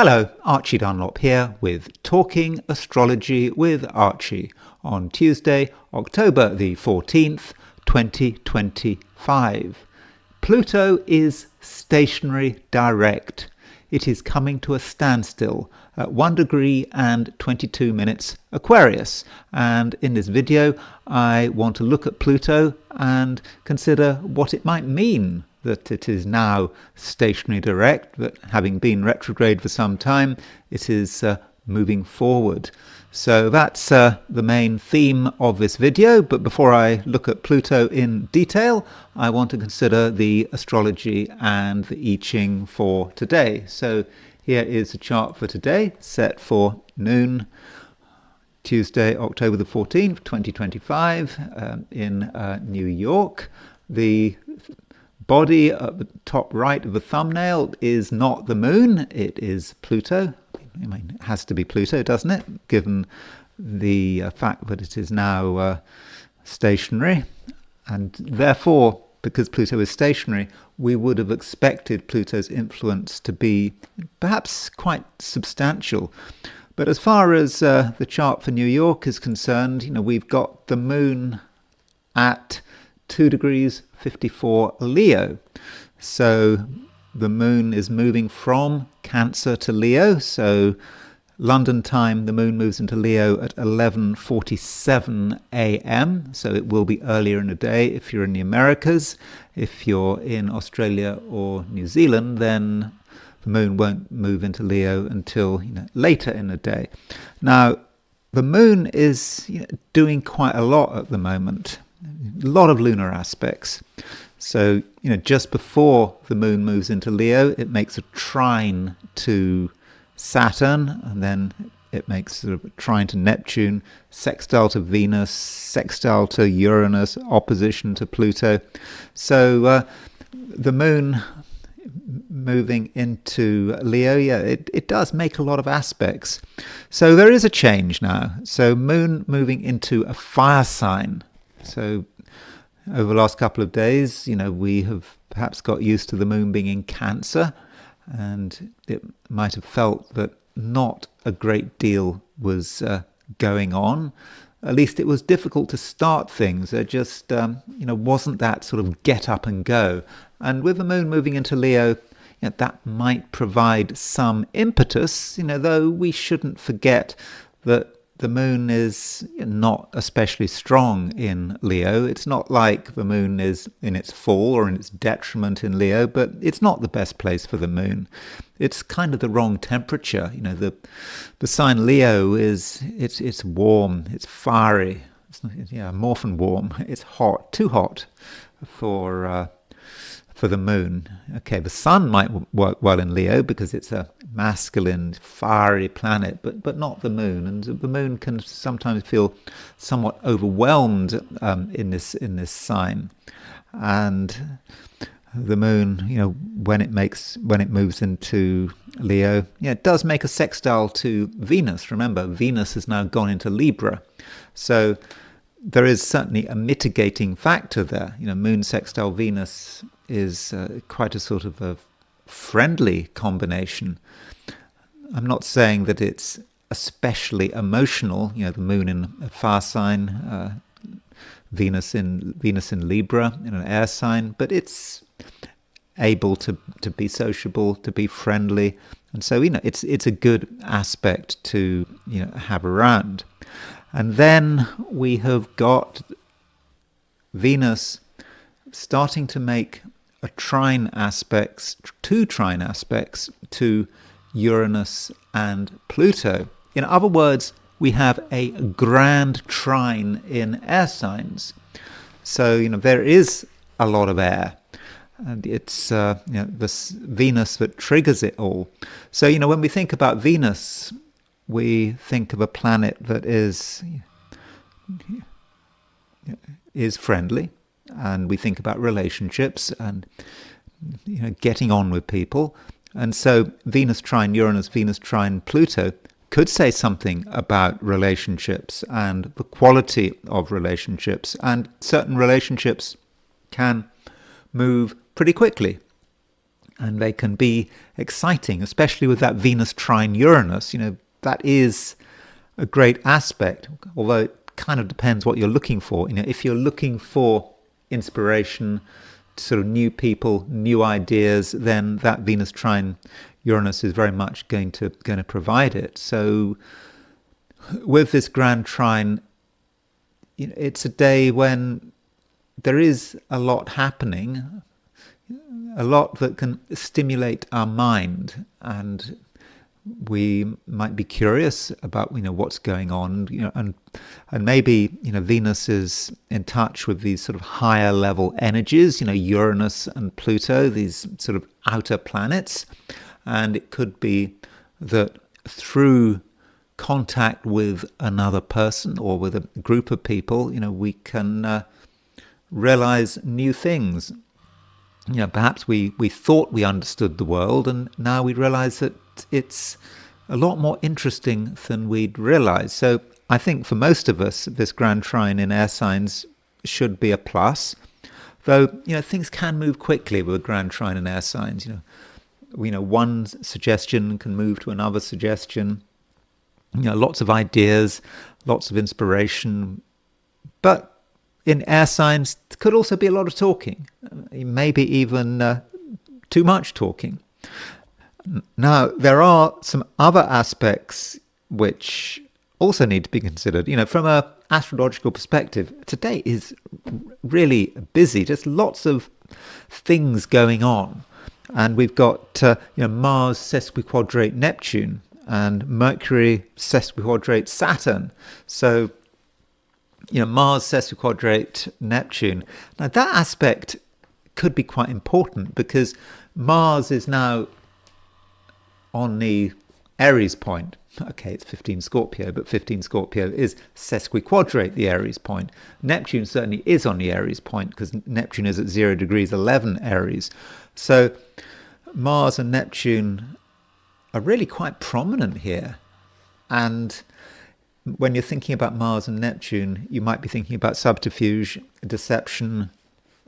Hello, Archie Dunlop here with Talking Astrology with Archie on Tuesday, October the 14th, 2025. Pluto is stationary direct. It is coming to a standstill at 1 degree and 22 minutes Aquarius. And in this video, I want to look at Pluto and consider what it might mean that it is now stationary direct, but having been retrograde for some time, it is moving forward. So that's the main theme of this video. But before I look at Pluto in detail, I want to consider the astrology and the I Ching for today. So here is the chart for today, set for noon, Tuesday, October the 14th, 2025, in New York. The body at the top right of the thumbnail is not the moon, it is Pluto. I mean, it has to be Pluto, doesn't it? Given the fact that it is now stationary. And therefore, because Pluto is stationary, we would have expected Pluto's influence to be perhaps quite substantial. But as far as the chart for New York is concerned, we've got the moon at 2 degrees 54 Leo. So the moon is moving from Cancer to Leo. So London time, the moon moves into Leo at 11:47 a.m. So it will be earlier in the day if you're in the Americas. If you're in Australia or New Zealand, then the moon won't move into Leo until later in the day. Now, the moon is doing quite a lot at the moment. A lot of lunar aspects. So, just before the moon moves into Leo, it makes a trine to Saturn, and then it makes sort of a trine to Neptune, sextile to Venus, sextile to Uranus, opposition to Pluto. So the moon moving into Leo, it does make a lot of aspects. So there is a change now. So moon moving into a fire sign. So over the last couple of days, we have perhaps got used to the moon being in Cancer, and it might have felt that not a great deal was going on. At least it was difficult to start things. There just, wasn't that sort of get up and go. And with the moon moving into Leo, that might provide some impetus, though we shouldn't forget that the moon is not especially strong in Leo. It's not like the moon is in its fall or in its detriment in Leo, but it's not the best place for the moon. It's kind of the wrong temperature. The sign Leo it's warm, it's fiery, more than warm. It's hot, too hot for the moon. Okay, the sun might work well in Leo because it's a masculine, fiery planet, but not the moon. And the moon can sometimes feel somewhat overwhelmed in this sign. And the moon, when it moves into Leo, it does make a sextile to Venus. Remember, Venus has now gone into Libra, so there is certainly a mitigating factor there. Moon sextile Venus is quite a sort of a friendly combination. I'm not saying that it's especially emotional. The moon in a fire sign, Venus in Libra in an air sign, but it's able to be sociable, to be friendly, and so it's a good aspect to have around. And then we have got Venus starting to make two trine aspects to Uranus and Pluto. In other words, we have a grand trine in air signs. So, there is a lot of air. And it's this Venus that triggers it all. So, when we think about Venus, we think of a planet that is friendly, and we think about relationships and getting on with people. And so Venus trine Uranus, Venus trine Pluto could say something about relationships and the quality of relationships. And certain relationships can move pretty quickly. and they can be exciting, especially with that Venus trine Uranus. That is a great aspect, although it kind of depends what you're looking for. If you're looking for inspiration, sort of new people, new ideas, then that Venus trine Uranus is very much going to provide it. So with this grand trine, it's a day when there is a lot happening, a lot that can stimulate our mind, and we might be curious about what's going on, and maybe Venus is in touch with these sort of higher level energies, Uranus and Pluto, these sort of outer planets, and it could be that through contact with another person or with a group of people, we can realize new things. Perhaps we thought we understood the world, and now we realize that it's a lot more interesting than we'd realized. So I think for most of us, this grand trine in air signs should be a plus, though things can move quickly with a grand trine in air signs. One suggestion can move to another suggestion. Lots of ideas, lots of inspiration, but in air signs, there could also be a lot of talking, maybe even too much talking. Now, there are some other aspects which also need to be considered. From an astrological perspective, today is really busy. Just lots of things going on. And we've got Mars sesquiquadrate Neptune and Mercury sesquiquadrate Saturn. So Mars sesquiquadrate Neptune. Now that aspect could be quite important because Mars is now on the Aries point. Okay, it's 15 Scorpio, but 15 Scorpio is sesquiquadrate the Aries point. Neptune certainly is on the Aries point because Neptune is at 0 degrees 11 Aries. So Mars and Neptune are really quite prominent here. And when you're thinking about Mars and Neptune, you might be thinking about subterfuge, deception,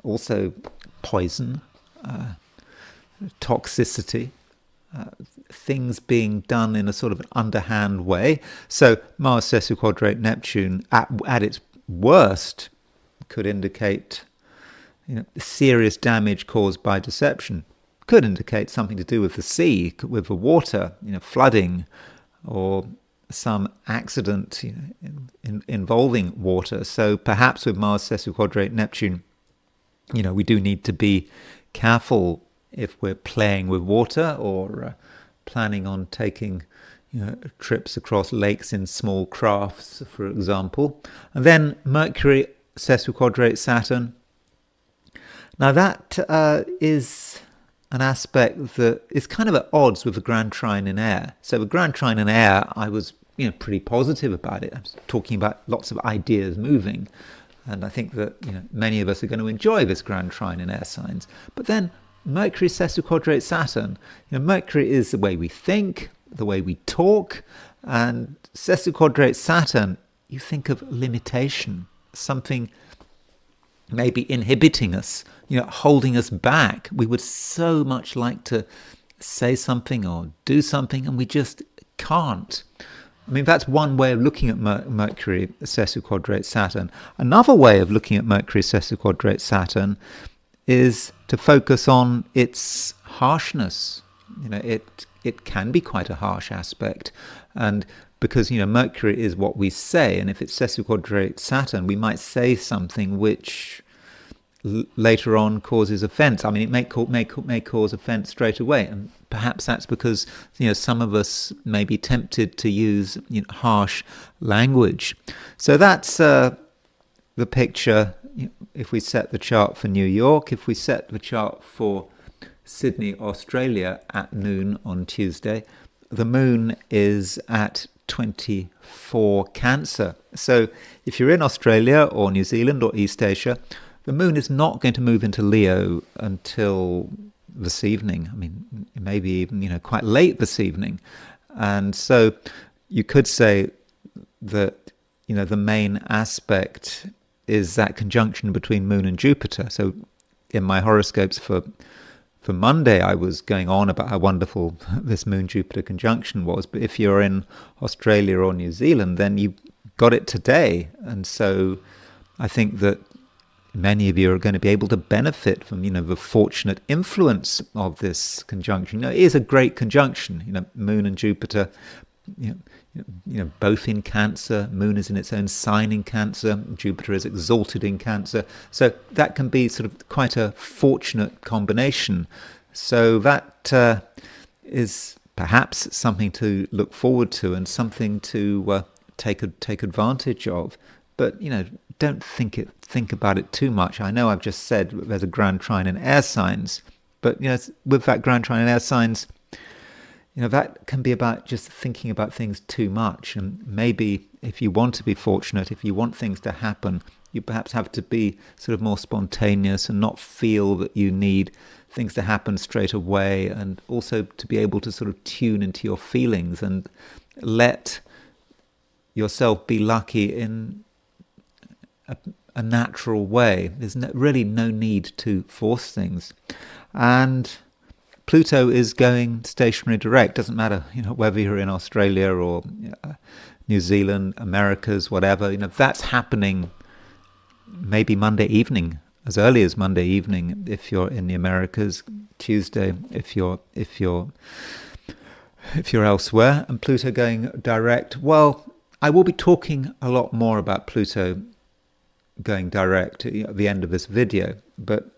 also poison, toxicity, things being done in a sort of an underhand way. So Mars sesquiquadrate Neptune at its worst could indicate serious damage caused by deception. Could indicate something to do with the sea, with the water, flooding, or some accident involving water. So perhaps with Mars sesquiquadrate Neptune, we do need to be careful if we're playing with water or planning on taking trips across lakes in small crafts, for example. And then Mercury sesquiquadrate Saturn. Now that is an aspect that is kind of at odds with the grand trine in air. So the grand trine in air, I was pretty positive about it. I was talking about lots of ideas moving, and I think that many of us are going to enjoy this grand trine in air signs. But then Mercury sesquiquadrate Saturn. Mercury is the way we think, the way we talk, and sesquiquadrate Saturn, you think of limitation, something maybe inhibiting us, holding us back. We would so much like to say something or do something, and we just can't. I mean, that's one way of looking at Mercury sesquiquadrate Saturn. Another way of looking at Mercury sesquiquadrate Saturn is to focus on its harshness. It can be quite a harsh aspect, and because Mercury is what we say, and if it's sesquiquadrate Saturn, we might say something which later on causes offence. I mean, it may cause offence straight away, and perhaps that's because some of us may be tempted to use harsh language. So that's the picture. If we set the chart for New York, if we set the chart for Sydney, Australia at noon on Tuesday, the moon is at 24 Cancer. So if you're in Australia or New Zealand or East Asia, the moon is not going to move into Leo until this evening. I mean, maybe even quite late this evening. And so you could say that the main aspect is that conjunction between Moon and Jupiter. So in my horoscopes for for Monday, I was going on about how wonderful this Moon-Jupiter conjunction was. But if you're in Australia or New Zealand, then you got it today. And so I think that many of you are going to be able to benefit from, the fortunate influence of this conjunction. It is a great conjunction. Moon and Jupiter, both in Cancer. Moon is in its own sign in Cancer. Jupiter is exalted in Cancer. So that can be sort of quite a fortunate combination. So that is perhaps something to look forward to and something to take advantage of. But don't think about it too much. I know I've just said there's a grand trine in air signs, but with that grand trine in air signs, that can be about just thinking about things too much. And maybe if you want to be fortunate, if you want things to happen, you perhaps have to be sort of more spontaneous and not feel that you need things to happen straight away, and also to be able to sort of tune into your feelings and let yourself be lucky in a natural way. There's really no need to force things. And Pluto is going stationary direct. Doesn't matter, whether you're in Australia or New Zealand, Americas, whatever. That's happening maybe Monday evening, as early as Monday evening if you're in the Americas. Tuesday if you're elsewhere. And Pluto going direct. Well, I will be talking a lot more about Pluto going direct at the end of this video, but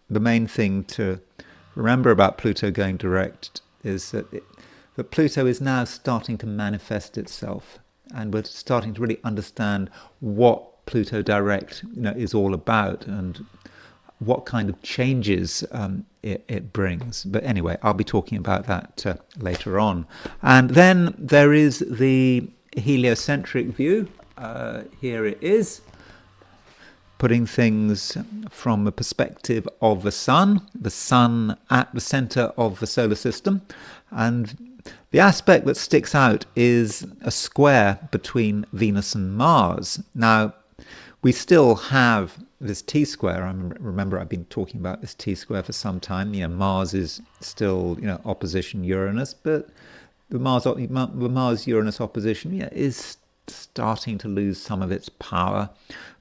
the main thing to remember about Pluto going direct is that Pluto is now starting to manifest itself, and we're starting to really understand what Pluto direct is all about and what kind of changes it brings. But anyway, I'll be talking about that later on. And then there is the heliocentric view. Here it is, putting things from the perspective of the sun at the center of the solar system. And the aspect that sticks out is a square between Venus and Mars. Now, we still have this T-square. I remember I've been talking about this T-square for some time. Mars is still, opposition Uranus, but the Mars-Uranus opposition is starting to lose some of its power.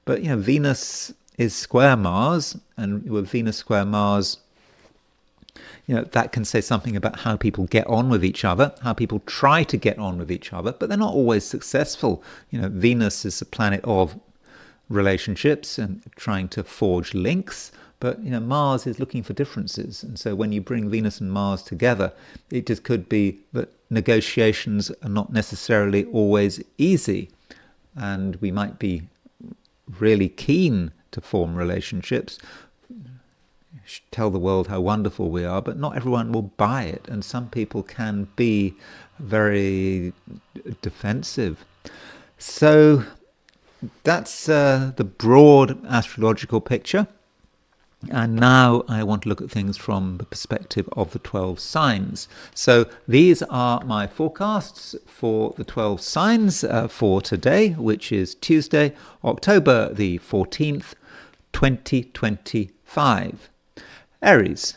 But Venus is square Mars, and with Venus square Mars, that can say something about how people get on with each other, how people try to get on with each other, but they're not always successful. Venus is a planet of relationships and trying to forge links, but Mars is looking for differences. And so when you bring Venus and Mars together, it just could be that negotiations are not necessarily always easy, and we might be really keen to form relationships, tell the world how wonderful we are, but not everyone will buy it, and some people can be very defensive. So that's the broad astrological picture. And now I want to look at things from the perspective of the 12 signs. So these are my forecasts for the 12 signs for today, which is Tuesday, October the 14th, 2025. Aries.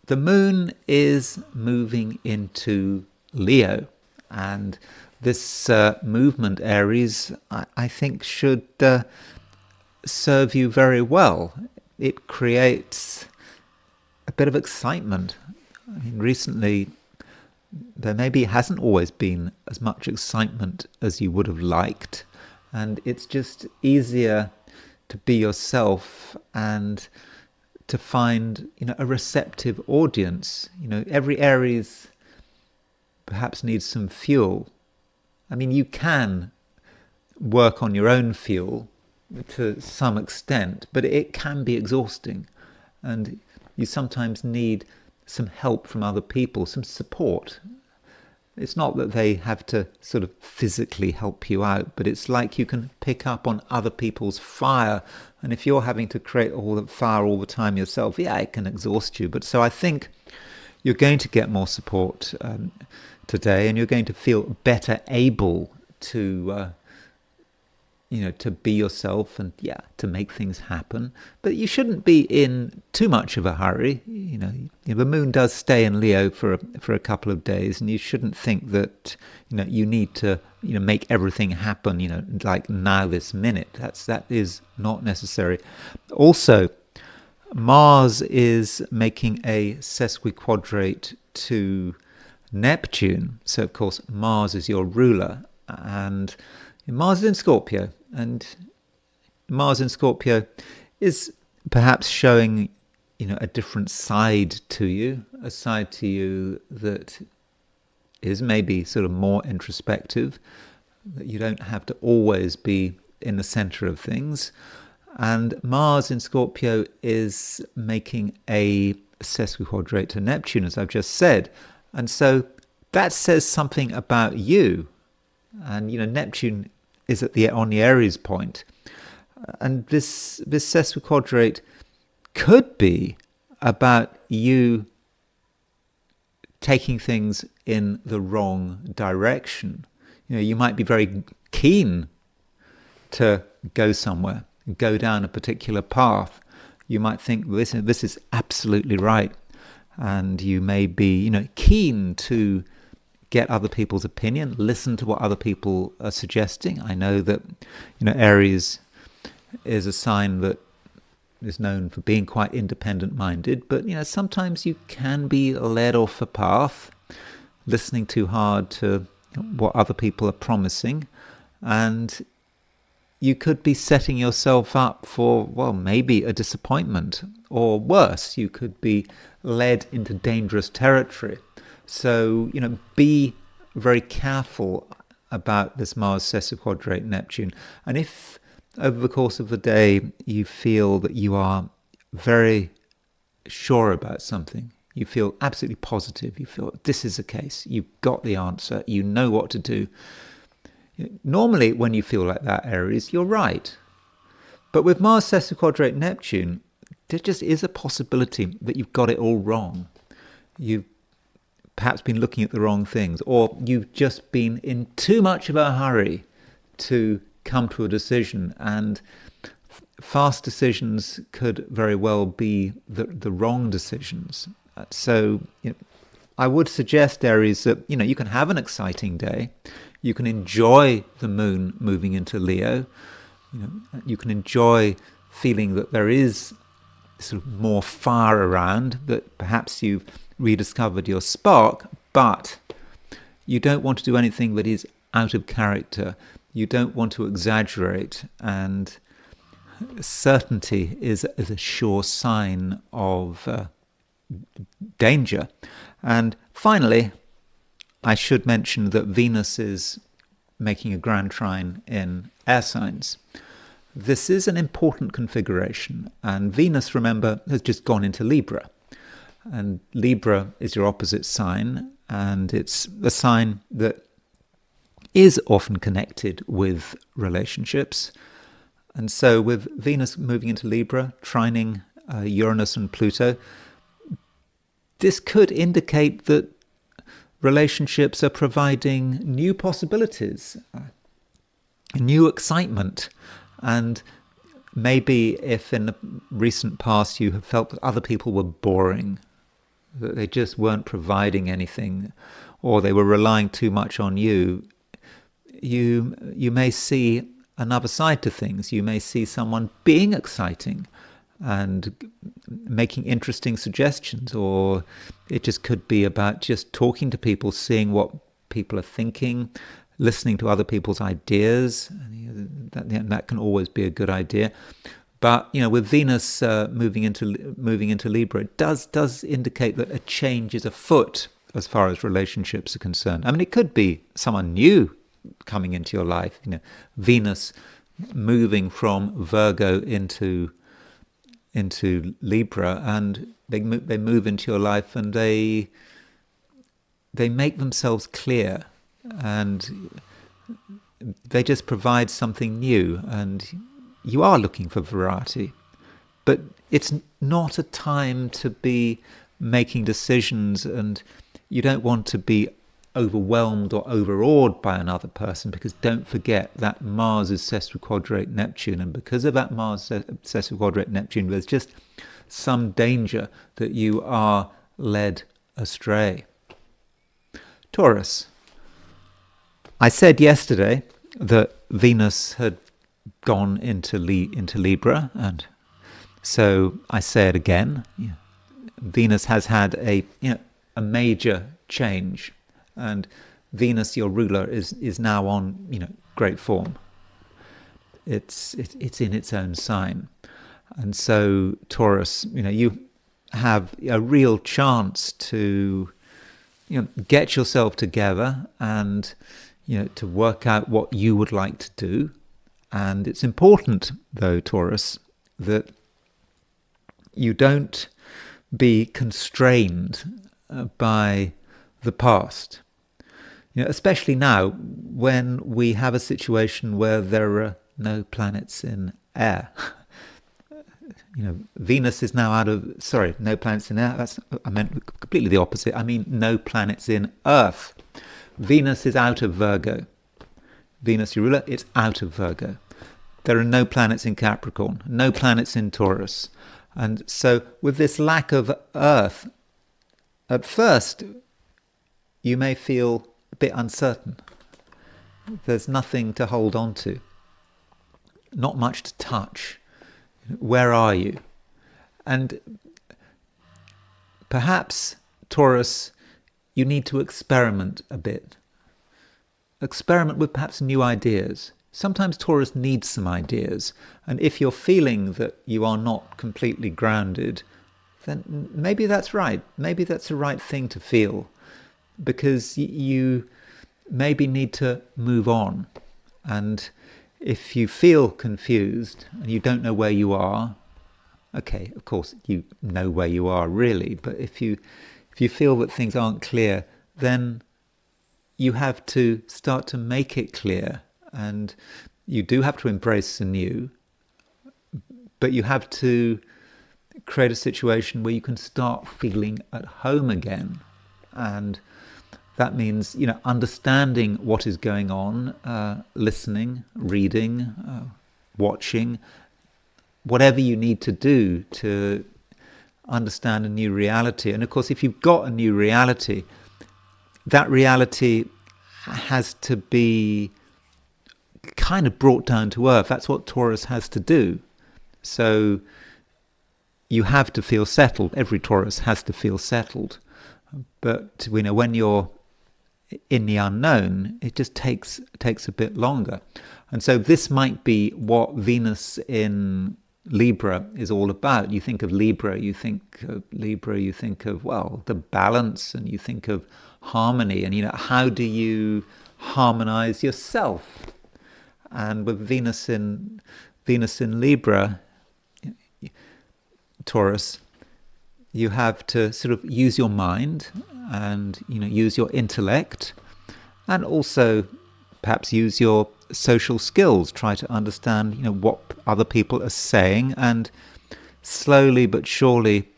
The moon is moving into Leo, and this movement, Aries, I think should serve you very well. It creates a bit of excitement. I mean, recently, there maybe hasn't always been as much excitement as you would have liked, and it's just easier to be yourself and to find, a receptive audience. Every Aries perhaps needs some fuel. I mean, you can work on your own fuel to some extent, but it can be exhausting, and you sometimes need some help from other people, some support. It's not that they have to sort of physically help you out, but it's like you can pick up on other people's fire, and if you're having to create all the fire all the time yourself, it can exhaust you. But so I think you're going to get more support today, and you're going to feel better able to to be yourself and to make things happen. But you shouldn't be in too much of a hurry. The moon does stay in Leo for a couple of days, and you shouldn't think that you need to make everything happen like now, this minute. That is not necessary. Also, Mars is making a sesquiquadrate to Neptune. So of course Mars is your ruler, and Mars is in Scorpio, and Mars in Scorpio is perhaps showing a different side to you, a side to you that is maybe sort of more introspective, that you don't have to always be in the center of things. And Mars in Scorpio is making a sesquiquadrate to Neptune, as I've just said. And so that says something about you. And Neptune is on the Aries point, and this sesquiquadrate could be about you taking things in the wrong direction. You might be very keen to go somewhere, go down a particular path. You might think this is absolutely right, and you may be keen to get other people's opinion, listen to what other people are suggesting. I know that Aries is a sign that is known for being quite independent-minded, but sometimes you can be led off a path, listening too hard to what other people are promising, and you could be setting yourself up for, well, maybe a disappointment, or worse, you could be led into dangerous territory. So, be very careful about this Mars sesquiquadrate Neptune. And if over the course of the day you feel that you are very sure about something, you feel absolutely positive, you feel this is the case, you've got the answer, you know what to do. Normally, when you feel like that, Aries, you're right. But with Mars sesquiquadrate Neptune, there just is a possibility that you've got it all wrong. You've perhaps been looking at the wrong things, or you've just been in too much of a hurry to come to a decision, and fast decisions could very well be the wrong decisions. So I would suggest, Aries, that you can have an exciting day. You can enjoy the moon moving into Leo. You can enjoy feeling that there is sort of more fire around, that perhaps you've rediscovered your spark, but you don't want to do anything that is out of character. You don't want to exaggerate, and certainty is a sure sign of danger. And finally, I should mention that Venus is making a grand trine in air signs. This is an important configuration, and Venus, remember, has just gone into Libra. And Libra is your opposite sign, and it's a sign that is often connected with relationships. And so with Venus moving into Libra, trining Uranus and Pluto, this could indicate that relationships are providing new possibilities, new excitement. And maybe if in the recent past you have felt that other people were boring, that they just weren't providing anything, or they were relying too much on you, you may see another side to things. You may see someone being exciting and making interesting suggestions, or it just could be about just talking to people, seeing what people are thinking, listening to other people's ideas. That can always be a good idea. But with Venus moving into Libra, it does indicate that a change is afoot as far as relationships are concerned. I mean, it could be someone new coming into your life. Venus moving from Virgo into Libra, and they move into your life, and they make themselves clear, and they just provide something new, and you are looking for variety. But it's not a time to be making decisions, and you don't want to be overwhelmed or overawed by another person, because don't forget that Mars is sesquiquadrate Neptune, and because of that Mars sesquiquadrate Neptune, there's just some danger that you are led astray. Taurus. I said yesterday that Venus had gone into Libra, and so I say it again. Venus has had a major change, and Venus, your ruler, is now on great form. It's in its own sign, and so Taurus, you have a real chance to get yourself together and to work out what you would like to do. And it's important, though, Taurus, that you don't be constrained by the past. Especially now when we have a situation where there are no planets in air. Venus is now no planets in air. I meant completely the opposite. I mean, no planets in Earth. Venus is out of Virgo. Venus, your ruler, it's out of Virgo. There are no planets in Capricorn, no planets in Taurus. And so with this lack of Earth, at first, you may feel a bit uncertain. There's nothing to hold on to, not much to touch. Where are you? And perhaps, Taurus, you need to experiment a bit. Experiment with perhaps new ideas. Sometimes Taurus needs some ideas. And if you're feeling that you are not completely grounded, then maybe that's right. Maybe that's the right thing to feel. Because you maybe need to move on. And if you feel confused and you don't know where you are, okay, of course you know where you are really, but if you feel that things aren't clear, then you have to start to make it clear, and you do have to embrace the new, but you have to create a situation where you can start feeling at home again. And that means, understanding what is going on, listening, reading, watching, whatever you need to do to understand a new reality. And of course, if you've got a new reality, that reality has to be kind of brought down to earth. That's what Taurus has to do. So you have to feel settled. Every Taurus has to feel settled. But when you're in the unknown, it just takes a bit longer. And so this might be what Venus in Libra is all about. You think of Libra, you think of the balance, and you think of harmony, and how do you harmonize yourself? And with Venus in Libra, Taurus, you have to sort of use your mind and use your intellect, and also perhaps use your social skills. Try to understand what other people are saying, and slowly but surely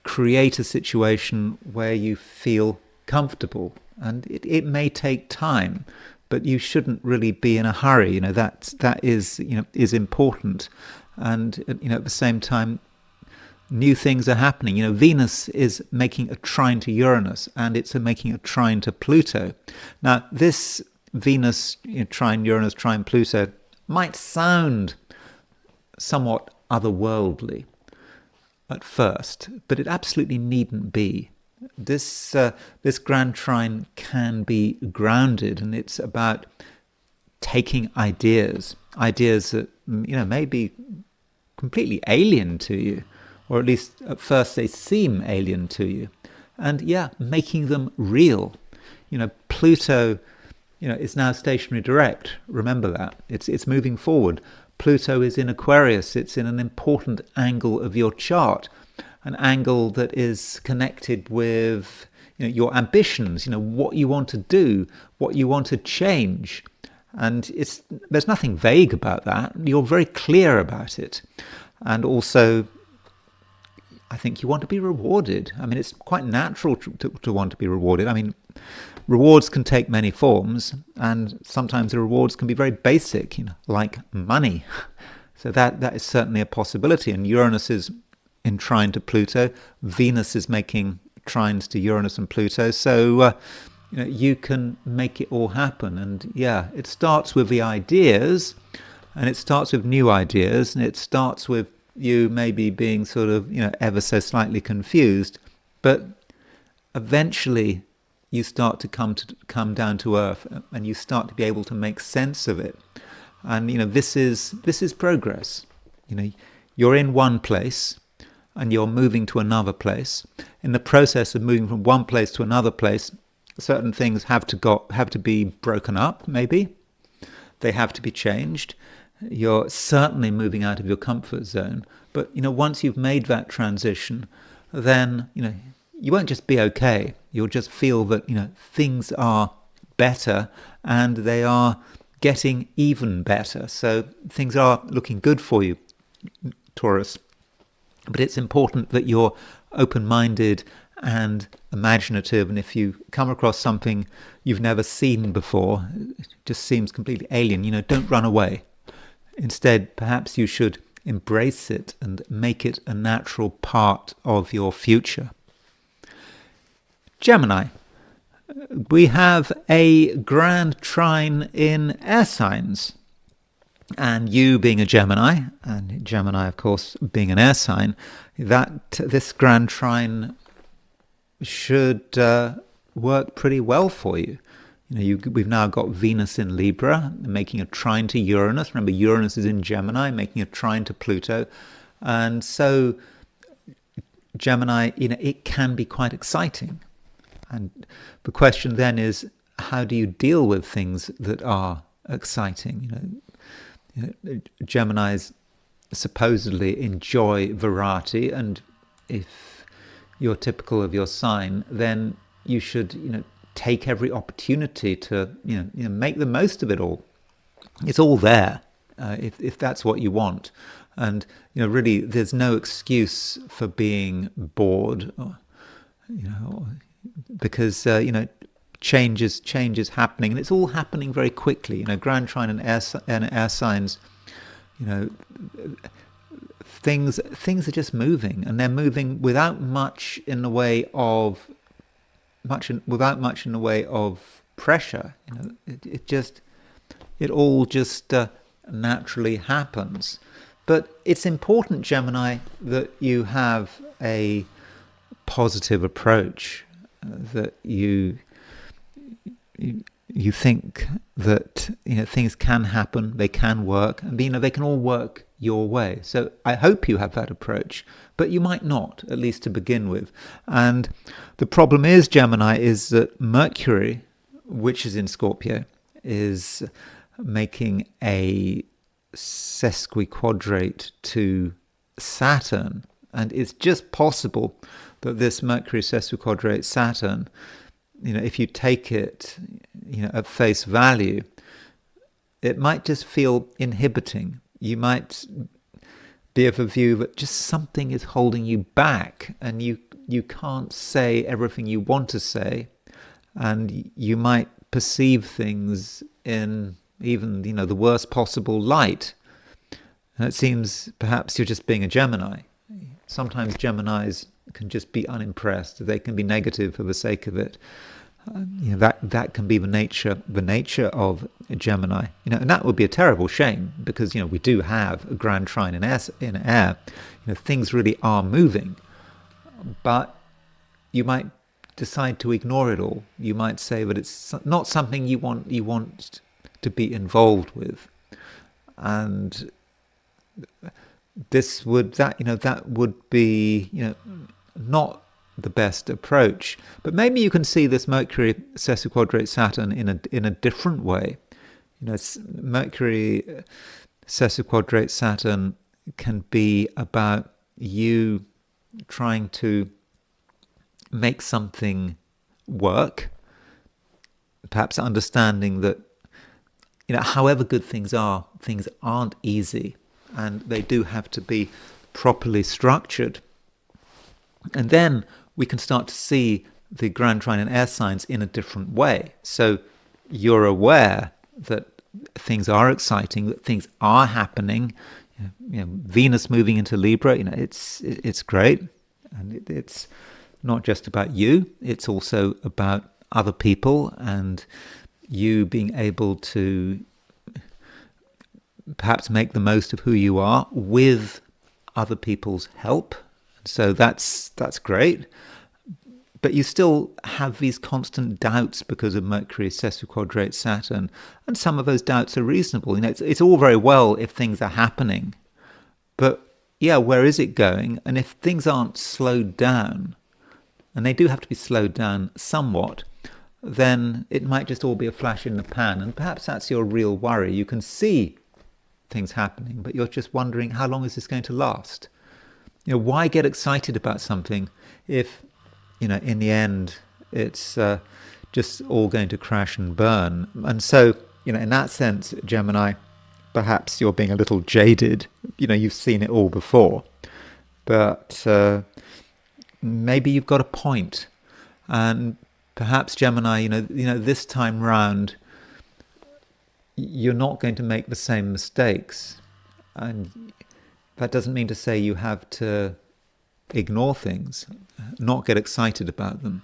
create a situation where you feel comfortable. And it may take time, but you shouldn't really be in a hurry. That is important. And at the same time, new things are happening. Venus is making a trine to Uranus, and it's making a trine to Pluto. Now, this Venus trine Uranus, trine Pluto might sound somewhat otherworldly at first, but it absolutely needn't be. This grand trine can be grounded, and it's about taking ideas that may be completely alien to you, or at least at first they seem alien to you, and making them real. Pluto is now stationary direct. Remember that. It's moving forward. Pluto is in Aquarius. It's in an important angle of your chart, an angle that is connected with your ambitions, what you want to do, what you want to change. And there's nothing vague about that. You're very clear about it. And also, I think you want to be rewarded. I mean, it's quite natural to want to be rewarded. I mean, Rewards can take many forms, and sometimes the rewards can be very basic, like money. So that is certainly a possibility. And Uranus is in trine to Pluto. Venus is making trines to Uranus and Pluto. So you can make it all happen. And it starts with the ideas, and it starts with new ideas, and it starts with you maybe being sort of ever so slightly confused, but eventually you start to come down to earth, and you start to be able to make sense of it. And this is progress. You're in one place and you're moving to another place. In the process of moving from one place to another place, certain things have to be broken up. Maybe they have to be changed. You're certainly moving out of your comfort zone. But once you've made that transition, then you won't just be okay. You'll just feel that things are better, and they are getting even better. So things are looking good for you, Taurus. But it's important that you're open-minded and imaginative, and if you come across something you've never seen before, it just seems completely alien, don't run away. Instead, perhaps you should embrace it and make it a natural part of your future. Gemini. We have a grand trine in air signs. And you being a Gemini, and Gemini, of course, being an air sign, this grand trine should work pretty well for you. We've now got Venus in Libra, making a trine to Uranus. Remember, Uranus is in Gemini, making a trine to Pluto. And so Gemini, it can be quite exciting. And the question then is, how do you deal with things that are exciting? Geminis supposedly enjoy variety, and if you're typical of your sign, then you should, take every opportunity to, make the most of it all. It's all there, if that's what you want. And, really, there's no excuse for being bored, because change is happening, and it's all happening very quickly. Grand trine and air signs, things are just moving, and they're moving without much in the way of pressure. It all just naturally happens. But it's important, Gemini, that you have a positive approach, that you think that things can happen, they can work, and they can all work your way. So I hope you have that approach, but you might not, at least to begin with. And the problem is, Gemini, is that Mercury, which is in Scorpio, is making a sesquiquadrate to Saturn, and it's just possible that this Mercury sesquiquadrate Saturn, if you take it, at face value, it might just feel inhibiting. You might be of a view that just something is holding you back, and you can't say everything you want to say, and you might perceive things in even, the worst possible light. And it seems perhaps you're just being a Gemini. Sometimes Geminis can just be unimpressed. They can be negative for the sake of it. That can be the nature of a Gemini. And that would be a terrible shame, because we do have a grand trine in air. Things really are moving, but you might decide to ignore it all. You might say that it's not something you want to be involved with, and that would be not the best approach. But maybe you can see this Mercury sesquiquadrate Saturn in a different way. Mercury sesquiquadrate Saturn can be about you trying to make something work, perhaps understanding that however good things aren't easy, and they do have to be properly structured. And then we can start to see the grand trine in air signs in a different way. So you're aware that things are exciting, that things are happening. Venus moving into Libra, it's great, and it's not just about you. It's also about other people, and you being able to perhaps make the most of who you are with other people's help. So that's great. But you still have these constant doubts because of Mercury sesquiquadrate Saturn, and some of those doubts are reasonable. It's all very well if things are happening, but yeah, where is it going? And if things aren't slowed down, and they do have to be slowed down somewhat, then it might just all be a flash in the pan, and perhaps that's your real worry. You can see things happening, but you're just wondering, how long is this going to last? Why get excited about something if in the end, it's just all going to crash and burn. And so, in that sense, Gemini, perhaps you're being a little jaded. You've seen it all before. But maybe you've got a point. And perhaps, Gemini, this time round, you're not going to make the same mistakes. And that doesn't mean to say you have to ignore things, not get excited about them.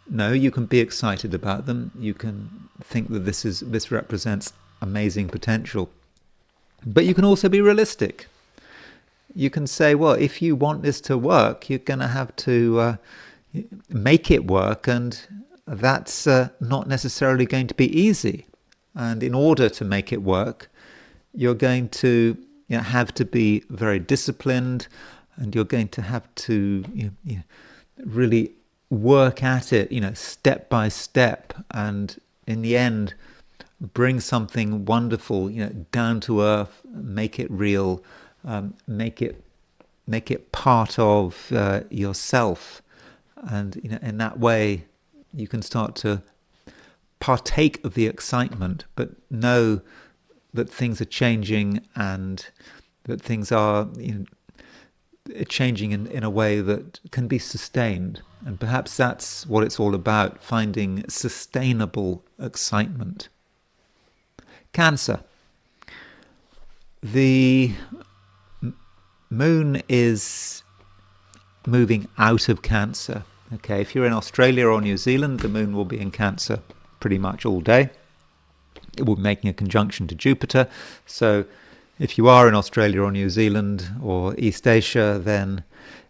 No, you can be excited about them. You can think that this represents amazing potential. But you can also be realistic. You can say, well, if you want this to work, you're going to have to make it work, and that's not necessarily going to be easy. And in order to make it work, you're going to have to be very disciplined, and you're going to have to really work at it, step by step, and in the end, bring something wonderful, down to earth, make it real, make it part of yourself, and in that way, you can start to partake of the excitement, but know that things are changing, and that things are changing in a way that can be sustained. And perhaps that's what it's all about, finding sustainable excitement. Cancer. The moon is moving out of Cancer. Okay, if you're in Australia or New Zealand, the moon will be in Cancer pretty much all day. It will be making a conjunction to Jupiter. So if you are in Australia or New Zealand or East Asia, then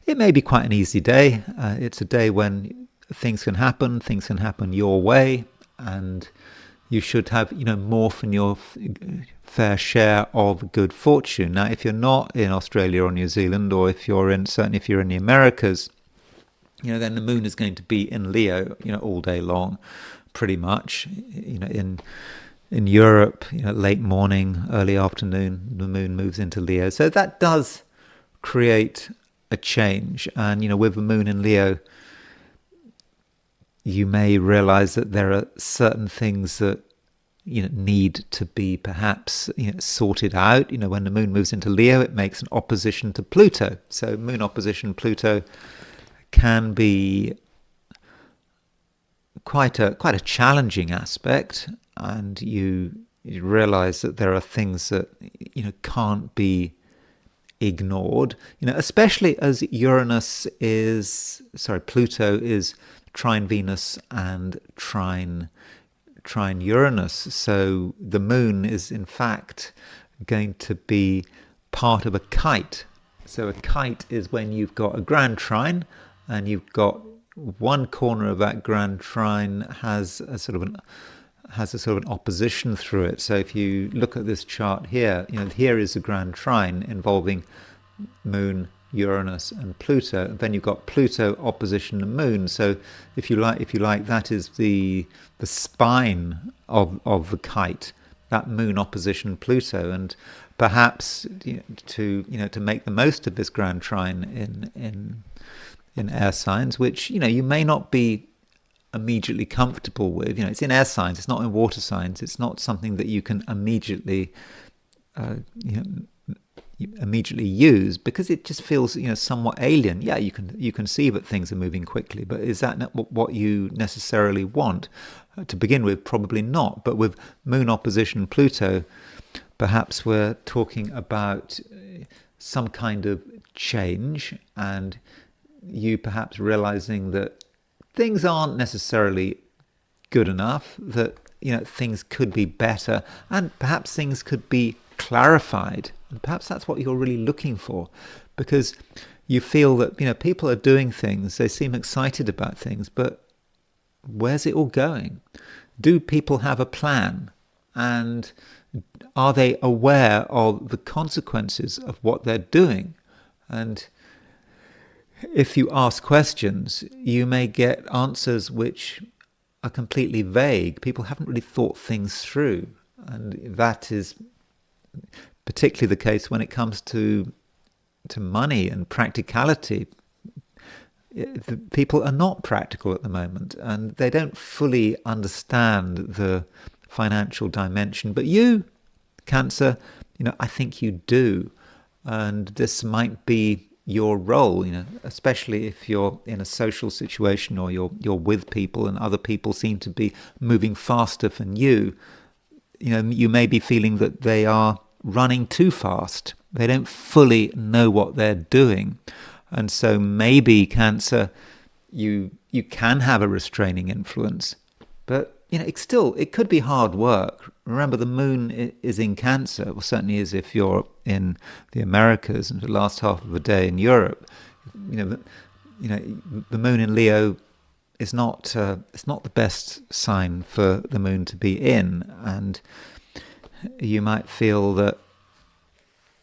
it may be quite an easy day. It's a day when things can happen your way, and you should have, more than your fair share of good fortune. Now, if you're not in Australia or New Zealand, or certainly if you're in the Americas, then the moon is going to be in Leo, all day long, pretty much. In Europe, late morning, early afternoon, the moon moves into Leo. So that does create a change. And, with the moon in Leo, you may realize that there are certain things that, need to be perhaps, sorted out. When the moon moves into Leo, it makes an opposition to Pluto. So moon opposition Pluto can be quite a challenging aspect. And you realize that there are things that can't be ignored, especially as Pluto is trine Venus and trine Uranus. So the moon is in fact going to be part of a kite. So a kite is when you've got a grand trine, and you've got one corner of that grand trine has a sort of an opposition through it. So if you look at this chart here, here is a grand trine involving Moon, Uranus, and Pluto. And then you've got Pluto opposition the Moon. So if you like, that is the spine of the kite. That Moon opposition Pluto, and perhaps to make the most of this grand trine in air signs, which you may not be immediately comfortable with. It's in air signs, it's not in water signs. It's not something that you can immediately you immediately use, because it just feels, somewhat alien. Yeah, you can see that things are moving quickly, but is that not what you necessarily want? To begin with, probably not. But with Moon opposition Pluto, perhaps we're talking about some kind of change, and you perhaps realizing that things aren't necessarily good enough, that things could be better, and perhaps things could be clarified. And perhaps that's what you're really looking for, because you feel that people are doing things, they seem excited about things, but where's it all going? Do people have a plan? And are they aware of the consequences of what they're doing? And if you ask questions, you may get answers which are completely vague. People haven't really thought things through. And that is particularly the case when it comes to money and practicality. People are not practical at the moment, and they don't fully understand the financial dimension. But you, Cancer, I think you do. And this might be your role, especially if you're in a social situation or you're with people and other people seem to be moving faster than you. You may be feeling that they are running too fast. They don't fully know what they're doing. And so maybe, Cancer, you can have a restraining influence. But, it could be hard work. Remember, the moon is in Cancer, well, certainly is if you're in the Americas, and the last half of the day in Europe. The moon in Leo is not it's not the best sign for the moon to be in, and you might feel that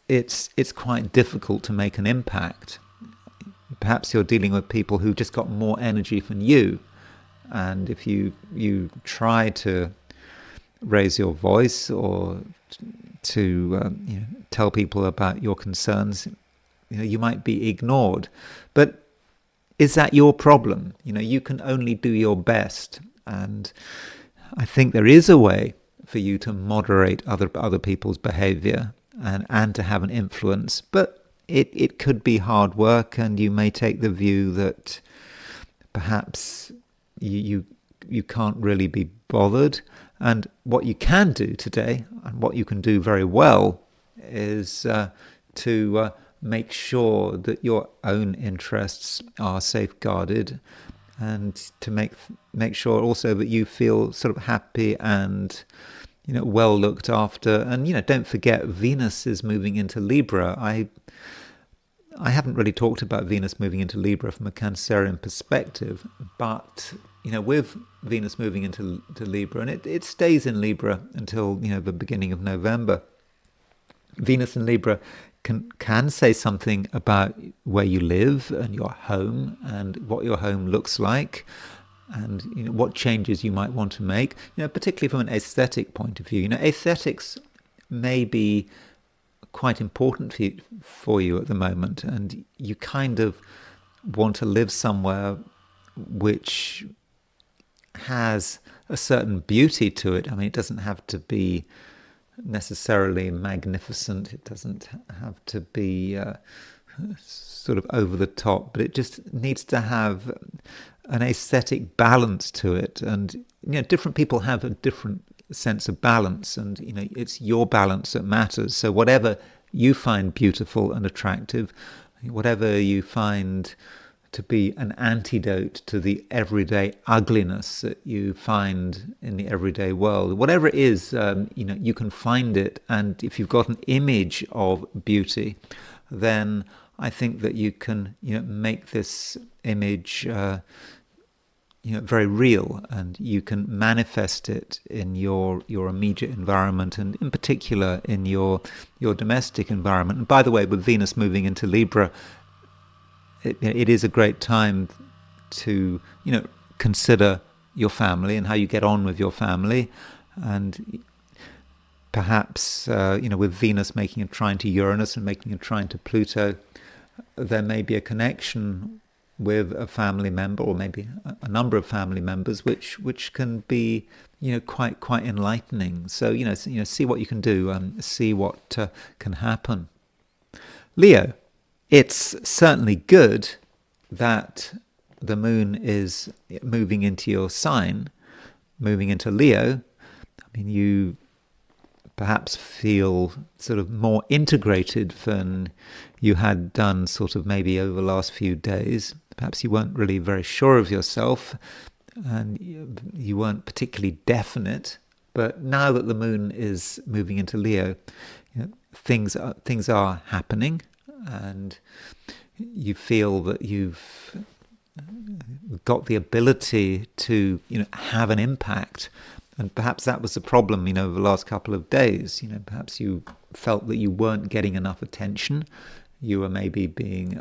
it's quite difficult to make an impact. Perhaps you're dealing with people who just got more energy than you, and if you try to raise your voice or to tell people about your concerns, you might be ignored. But is that your problem? You can only do your best, and I think there is a way for you to moderate other people's behavior and to have an influence, but it could be hard work, and you may take the view that perhaps you can't really be bothered. And what you can do today, and what you can do very well, is to make sure that your own interests are safeguarded, and to make sure also that you feel sort of happy and well looked after. And don't forget, Venus is moving into Libra. I haven't really talked about Venus moving into Libra from a Cancerian perspective, but with Venus moving into Libra, and it stays in Libra until the beginning of November. Venus in Libra can say something about where you live and your home and what your home looks like, and what changes you might want to make. Particularly from an aesthetic point of view. Aesthetics may be quite important for you at the moment, and you kind of want to live somewhere which has a certain beauty to it. I mean, it doesn't have to be necessarily magnificent. It doesn't have to be sort of over the top, but it just needs to have an aesthetic balance to it. And different people have a different sense of balance, and it's your balance that matters. So whatever you find beautiful and attractive, whatever you find to be an antidote to the everyday ugliness that you find in the everyday world, whatever it is, you can find it. And if you've got an image of beauty, then I think that you can make this image very real, and you can manifest it in your immediate environment, and in particular in your domestic environment. And by the way, with Venus moving into Libra, it is a great time to consider your family and how you get on with your family. And perhaps with Venus making a trine to Uranus and making a trine to Pluto, there may be a connection with a family member, or maybe a number of family members, which can be quite enlightening. So see what you can do, see what can happen. Leo. It's certainly good that the moon is moving into your sign, moving into Leo. I mean, you perhaps feel sort of more integrated than you had done sort of maybe over the last few days. Perhaps you weren't really very sure of yourself and you weren't particularly definite. But now that the moon is moving into Leo, things are happening, and you feel that you've got the ability to have an impact. And perhaps that was the problem over the last couple of days. Perhaps you felt that you weren't getting enough attention, you were maybe being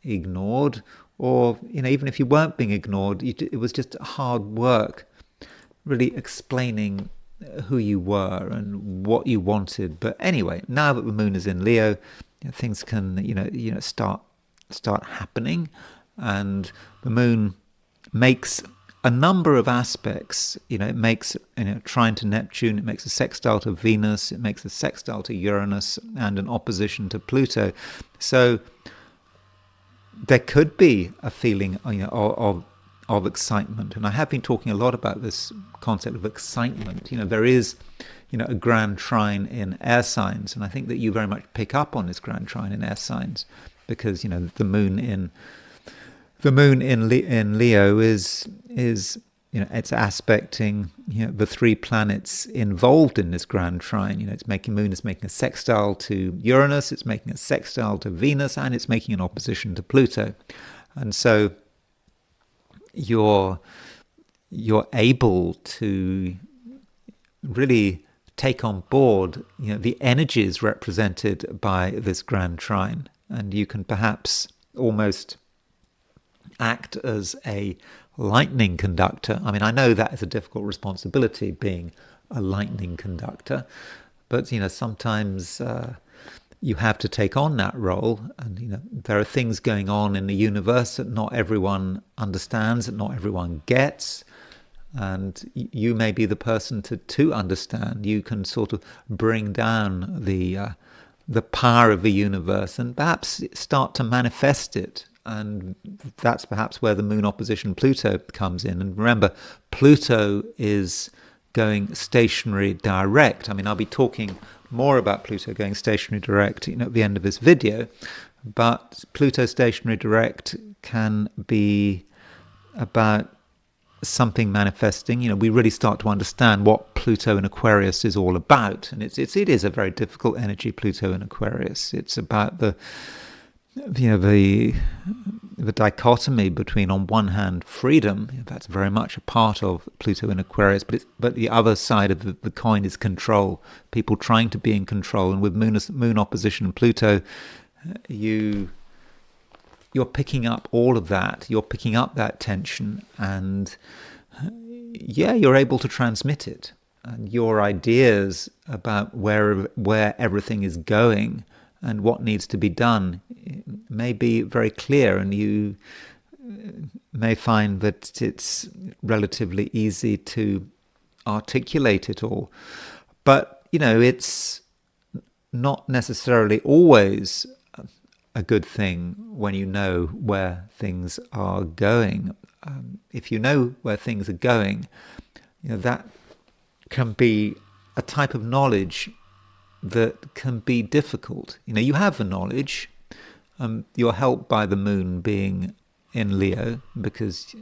ignored, or even if you weren't being ignored, it was just hard work really explaining who you were and what you wanted. But anyway, now that the moon is in Leo, things can start happening, and the moon makes a number of aspects. It makes trine to Neptune, it makes a sextile to Venus, it makes a sextile to Uranus, and an opposition to Pluto. So there could be a feeling of excitement, and I have been talking a lot about this concept of excitement. There is a grand trine in air signs, and I think that you very much pick up on this grand trine in air signs, because the moon in Leo is it's aspecting the three planets involved in this grand trine. Moon is making a sextile to Uranus, it's making a sextile to Venus, and it's making an opposition to Pluto. And so you're able to really take on board the energies represented by this grand trine, and you can perhaps almost act as a lightning conductor. I mean, I know that is a difficult responsibility, being a lightning conductor, but sometimes you have to take on that role, and there are things going on in the universe that not everyone understands, that not everyone gets, and you may be the person to understand. You can sort of bring down the power of the universe and perhaps start to manifest it. And that's perhaps where the moon opposition Pluto comes in. And remember, Pluto is going stationary direct. I mean, I'll be talking more about Pluto going stationary direct at the end of this video, but Pluto stationary direct can be about something manifesting. We really start to understand what Pluto in Aquarius is all about, and it is a very difficult energy, Pluto in Aquarius. It's about the dichotomy between, on one hand, freedom. That's very much a part of Pluto in Aquarius, but the other side of the coin is control. People trying to be in control, and with moon opposition Pluto, you're picking up all of that. You're picking up that tension, and you're able to transmit it. And your ideas about where everything is going and what needs to be done may be very clear, and you may find that it's relatively easy to articulate it all. But, it's not necessarily always a good thing when you know where things are going. If you know where things are going, that can be a type of knowledge that can be difficult. You have the knowledge. You're helped by the moon being in Leo, because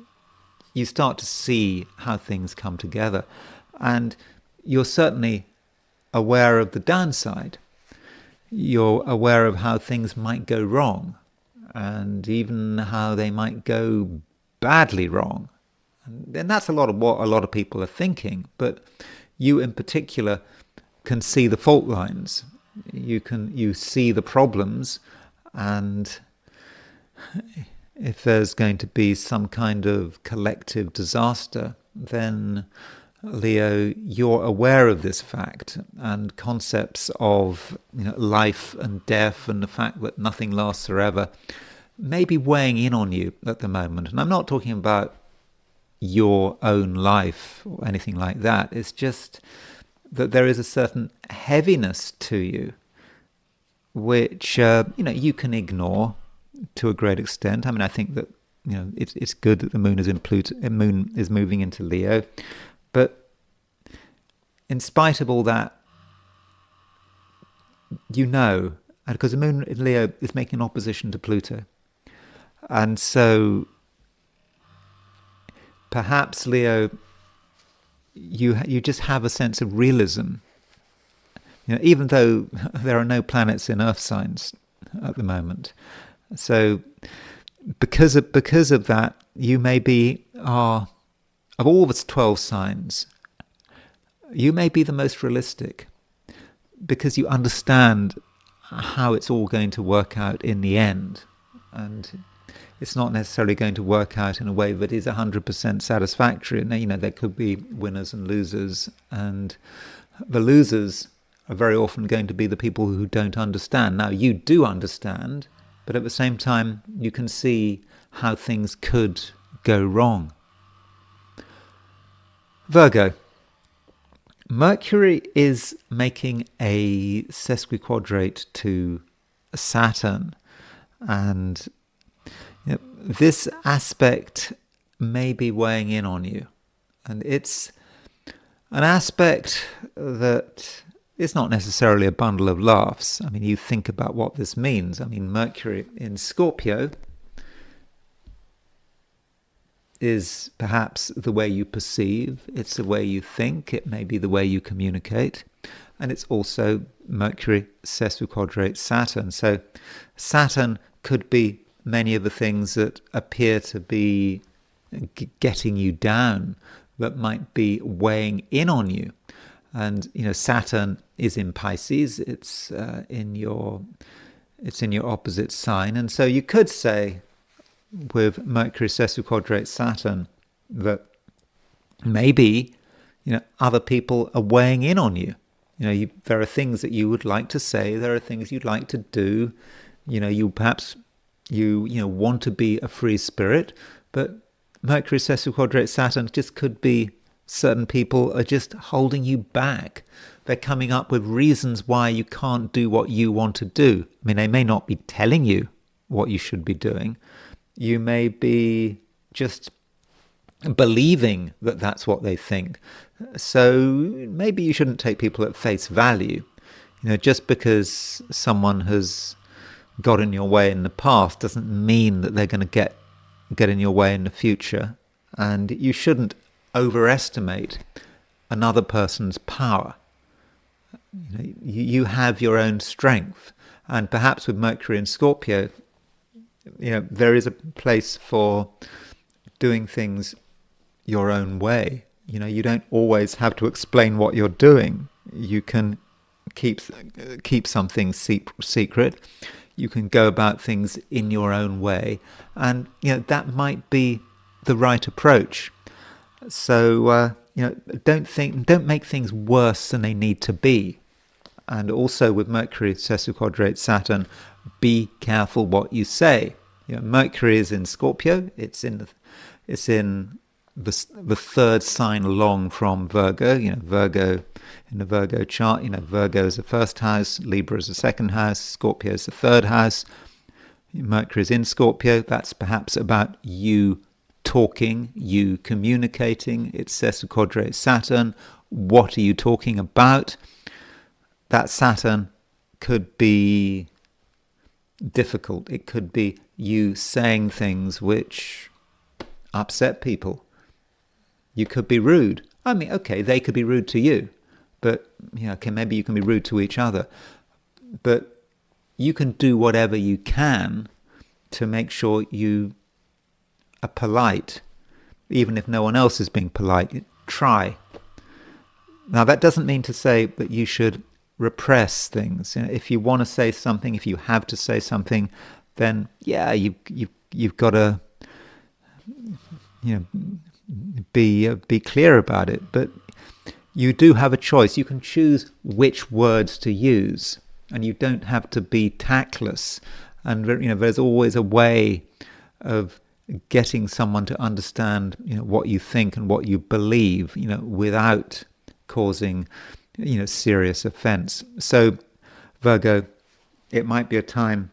you start to see how things come together, and you're certainly aware of the downside. You're aware of how things might go wrong, and even how they might go badly wrong. And that's a lot of what a lot of people are thinking, but you in particular can see the fault lines. You see the problems, and if there's going to be some kind of collective disaster, then Leo, you're aware of this fact, and concepts of life and death and the fact that nothing lasts forever may be weighing in on you at the moment. And I'm not talking about your own life or anything like that. It's just that there is a certain heaviness to you which you can ignore to a great extent. I mean, I think that it's good that the moon is in Pluto, moon is moving into Leo, but in spite of all that, because the moon in Leo is making opposition to Pluto, and so perhaps Leo, you just have a sense of realism. Even though there are no planets in Earth signs at the moment, so because of that, you maybe are, of all the 12 signs, you may be the most realistic, because you understand how it's all going to work out in the end, and it's not necessarily going to work out in a way that is 100% satisfactory. And there could be winners and losers, and the losers are very often going to be the people who don't understand. Now, you do understand, but at the same time, you can see how things could go wrong. Virgo. Mercury is making a sesquiquadrate to Saturn, and this aspect may be weighing in on you. And it's an aspect that is not necessarily a bundle of laughs. I mean, you think about what this means. I mean, Mercury in Scorpio is perhaps the way you perceive, it's the way you think, it may be the way you communicate, and it's also Mercury sesquiquadrate Saturn. So Saturn could be many of the things that appear to be getting you down, that might be weighing in on you. And Saturn is in Pisces, it's in your opposite sign, and so you could say with Mercury sesquiquadrate Saturn that maybe other people are weighing in on you. There are things that you would like to say, there are things you'd like to do. You perhaps want to be a free spirit, but Mercury sesquiquadrate Saturn just could be certain people are just holding you back. They're coming up with reasons why you can't do what you want to do. I mean, they may not be telling you what you should be doing. You may be just believing that that's what they think. So maybe you shouldn't take people at face value. Just because someone has got in your way in the past doesn't mean that they're going to get in your way in the future. And you shouldn't overestimate another person's power. You have your own strength. And perhaps with Mercury in Scorpio, there is a place for doing things your own way. You don't always have to explain what you're doing. You can keep something secret. You can go about things in your own way, and that might be the right approach. So don't make things worse than they need to be. And also with Mercury sesquiquadrate Saturn, be careful what you say. Mercury is in Scorpio. It's in the third sign along from Virgo. Virgo in the Virgo chart. Virgo is the first house, Libra is the second house, Scorpio is the third house. Mercury is in Scorpio. That's perhaps about you talking, you communicating. It's sesquiquadrate Saturn. What are you talking about? That Saturn could be difficult. It could be you saying things which upset people. You could be rude. I mean, okay, they could be rude to you, but maybe you can be rude to each other. But you can do whatever you can to make sure you are polite, even if no one else is being polite. Try. Now, that doesn't mean to say that you should repress things. If you want to say something, if you have to say something, then you've got to be clear about it. But you do have a choice. You can choose which words to use, and you don't have to be tactless. And there's always a way of getting someone to understand what you think and what you believe, without causing serious offense. So Virgo, it might be a time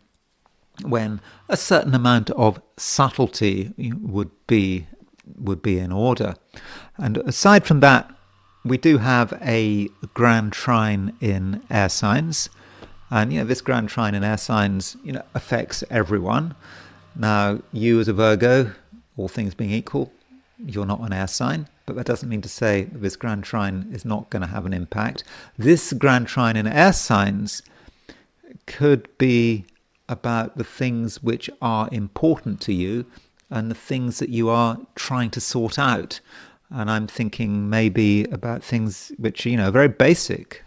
when a certain amount of subtlety would be in order. And aside from that, we do have a grand trine in air signs. And this grand trine in air signs affects everyone. Now, you as a Virgo, all things being equal, you're not an air sign, but that doesn't mean to say that this grand trine is not going to have an impact. This grand trine in air signs could be about the things which are important to you and the things that you are trying to sort out. And I'm thinking maybe about things which are very basic,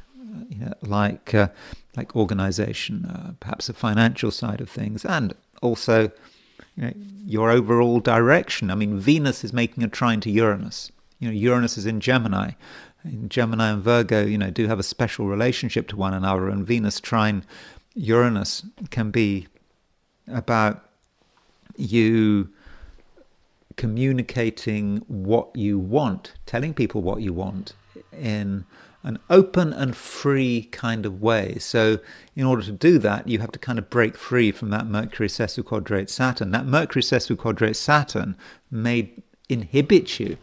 like organization, perhaps the financial side of things, and also your overall direction. I mean, Venus is making a trine to Uranus. Uranus is in Gemini. Gemini and Virgo, do have a special relationship to one another, and Venus trine Uranus can be about you communicating what you want, telling people what you want in an open and free kind of way. So in order to do that, you have to kind of break free from that Mercury sesquiquadrate Saturn. That Mercury sesquiquadrate Saturn may inhibit you.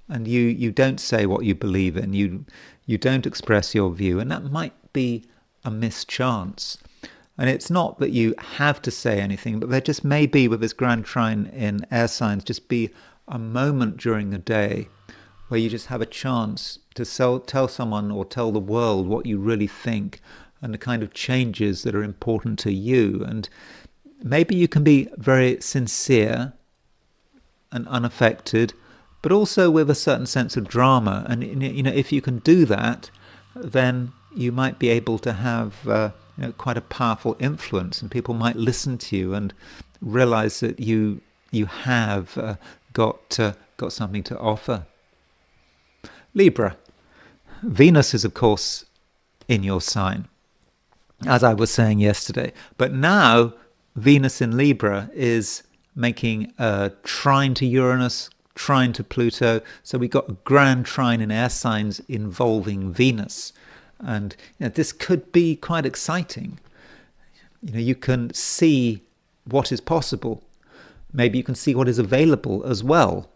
And you don't say what you believe in. You don't express your view. And that might be a mischance. And it's not that you have to say anything, but there just may be, with this grand trine in air signs, just be a moment during the day where you just have a chance to tell someone or tell the world what you really think and the kind of changes that are important to you. And maybe you can be very sincere and unaffected, but also with a certain sense of drama. And if you can do that, then you might be able to have quite a powerful influence, and people might listen to you and realize that you have got something to offer. Libra. Venus is, of course, in your sign, as I was saying yesterday. But now Venus in Libra is making a trine to Uranus, trine to Pluto. So we got a grand trine in air signs involving Venus. And this could be quite exciting. You can see what is possible. Maybe you can see what is available as well.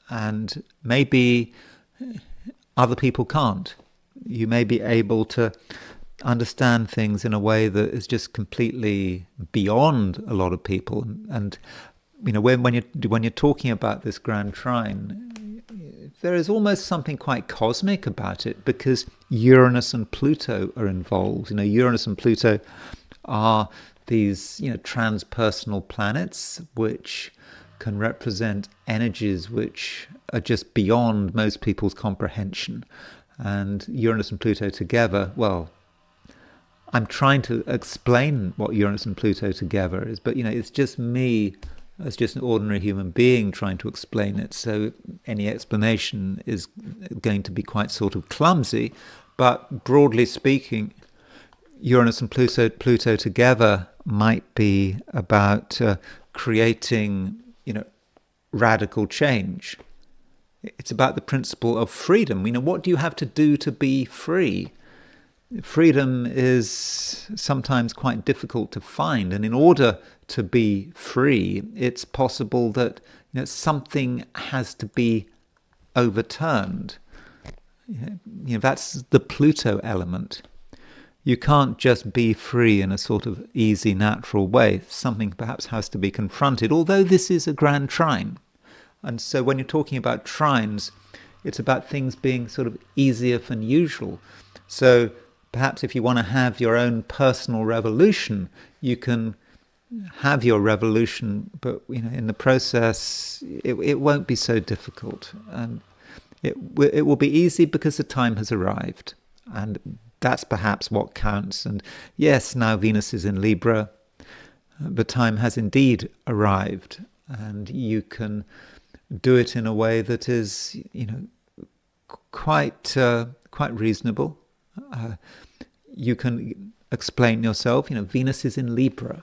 And maybe other people can't. You may be able to understand things in a way that is just completely beyond a lot of people. And when you're talking about this grand trine, there is almost something quite cosmic about it, because Uranus and Pluto are involved. Uranus and Pluto are these transpersonal planets which can represent energies which are just beyond most people's comprehension. And Uranus and Pluto together, well, I'm trying to explain what Uranus and Pluto together is, but it's just me as just an ordinary human being trying to explain it. So any explanation is going to be quite sort of clumsy. But broadly speaking, Uranus and Pluto together might be about creating, radical change. It's about the principle of freedom. What do you have to do to be free? Freedom is sometimes quite difficult to find, and in order to be free, it's possible that something has to be overturned. That's the Pluto element. You can't just be free in a sort of easy, natural way. Something perhaps has to be confronted, although this is a grand trine. And so when you're talking about trines, it's about things being sort of easier than usual. So perhaps if you want to have your own personal revolution, you can have your revolution, but in the process, it won't be so difficult, and it will be easy because the time has arrived, and that's perhaps what counts. And yes, now Venus is in Libra. The time has indeed arrived, and you can do it in a way that is, quite reasonable. You can explain yourself. Venus is in Libra.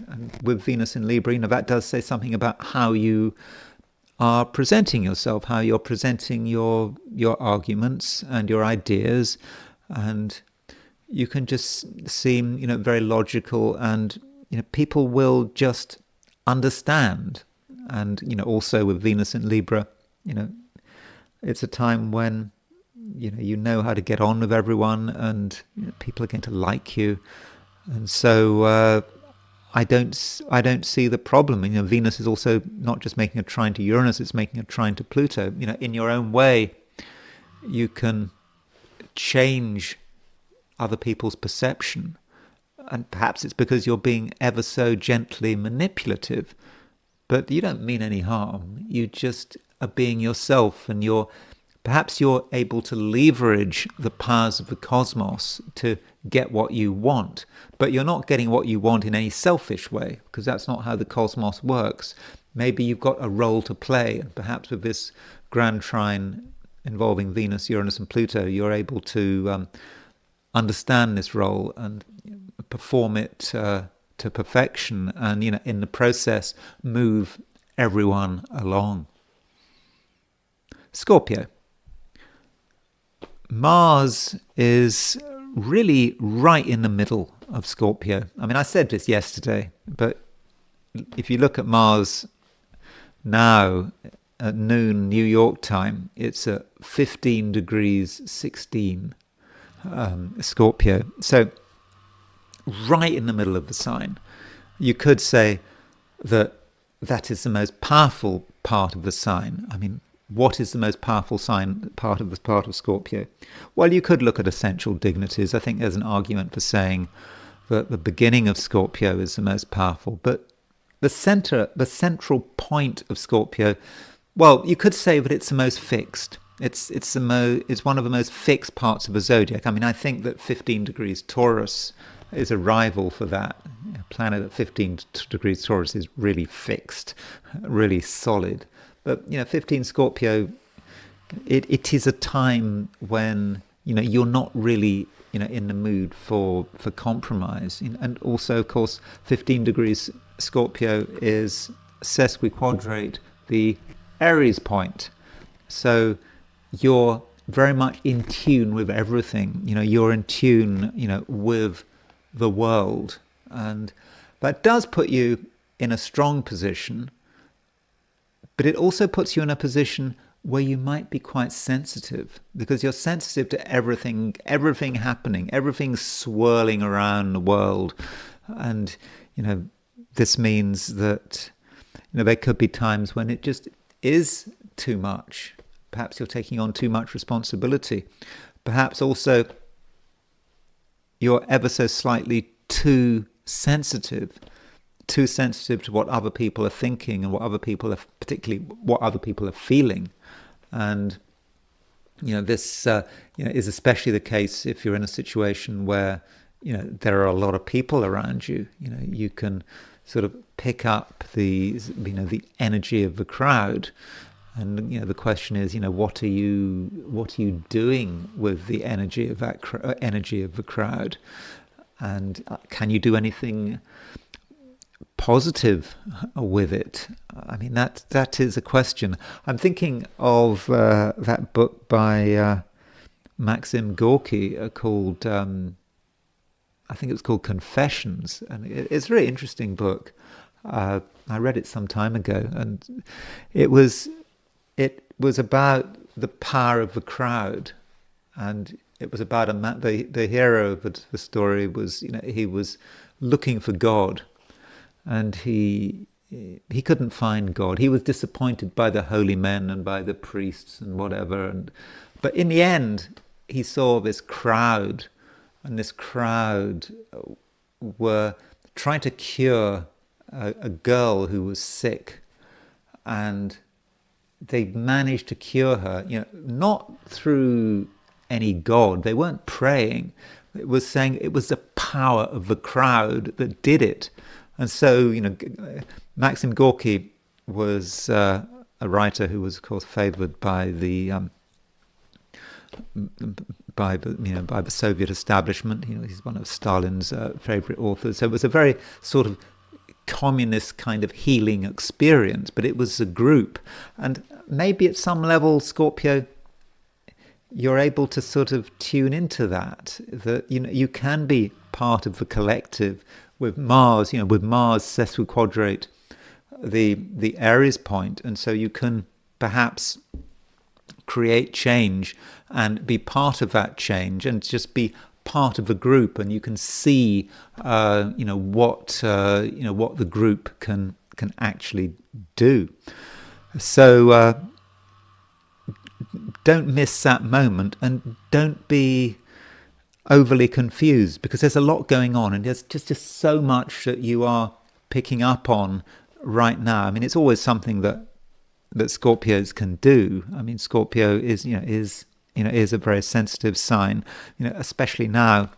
And with Venus in Libra, that does say something about how you are presenting yourself, how you're presenting your arguments and your ideas. And, you can just seem, very logical, and people will just understand. And also with Venus in Libra, it's a time when you know how to get on with everyone, and people are going to like you, and so I don't see the problem. Venus is also not just making a trine to Uranus; it's making a trine to Pluto. In your own way, you can change other people's perception, and perhaps it's because you're being ever so gently manipulative, but you don't mean any harm. You just are being yourself, and perhaps you're able to leverage the powers of the cosmos to get what you want, but you're not getting what you want in any selfish way, because that's not how the cosmos works. Maybe you've got a role to play, and perhaps with this grand trine involving Venus, Uranus and Pluto, you're able to understand this role and perform it to perfection, and in the process move everyone along. Scorpio. Mars is really right in the middle of Scorpio. I said this yesterday, but if you look at Mars now at noon New York time, it's at 15 degrees 16 Scorpio. So right in the middle of the sign. You could say that is the most powerful part of the sign. What is the most powerful part of Scorpio? Well, you could look at essential dignities. I think there's an argument for saying that the beginning of Scorpio is the most powerful, but the central point of Scorpio, well, you could say that it's the most fixed. It's one of the most fixed parts of the zodiac. I think that 15 degrees Taurus is a rival for that. A planet at 15 degrees Taurus is really fixed, really solid. But 15 Scorpio, it is a time when you're not really in the mood for compromise. And also, of course, 15 degrees Scorpio is sesquiquadrate the Aries point. So you're very much in tune with everything. You're in tune with the world, and that does put you in a strong position. But it also puts you in a position where you might be quite sensitive, because you're sensitive to everything happening, everything swirling around the world. And, this means that, there could be times when it just is too much. Perhaps you're taking on too much responsibility. Perhaps also you're ever so slightly too sensitive to what other people are thinking, and particularly what other people are feeling. And this is especially the case if you're in a situation where there are a lot of people around you. You can sort of pick up the energy of the crowd, and the question is, what are you doing with the energy of that energy of the crowd, and can you do anything positive with it? That is a question. I'm thinking of that book by Maxim Gorky called, I think it was called Confessions, and it's a really interesting book. I read it some time ago, and it was about the power of the crowd, and it was about the hero of the story was, he was looking for God. And he couldn't find God. He was disappointed by the holy men and by the priests and whatever. But in the end, he saw this crowd, and this crowd were trying to cure a girl who was sick, and they managed to cure her. Not through any God. They weren't praying. It was saying it was the power of the crowd that did it. And so, Maxim Gorky was a writer who was, of course, favoured by the Soviet establishment. He's one of Stalin's favourite authors. So it was a very sort of communist kind of healing experience, but it was a group. And maybe at some level, Scorpio you're able to sort of tune into that you can be part of the collective with Mars, with Mars sesquiquadrate the Aries point, and so you can perhaps create change and be part of that change and just be part of the group, and you can see what the group can actually do. So don't miss that moment, and don't be overly confused, because there's a lot going on, and there's just so much that you are picking up on right now. I mean, it's always something that Scorpios can do. I mean, Scorpio is a very sensitive sign, especially now.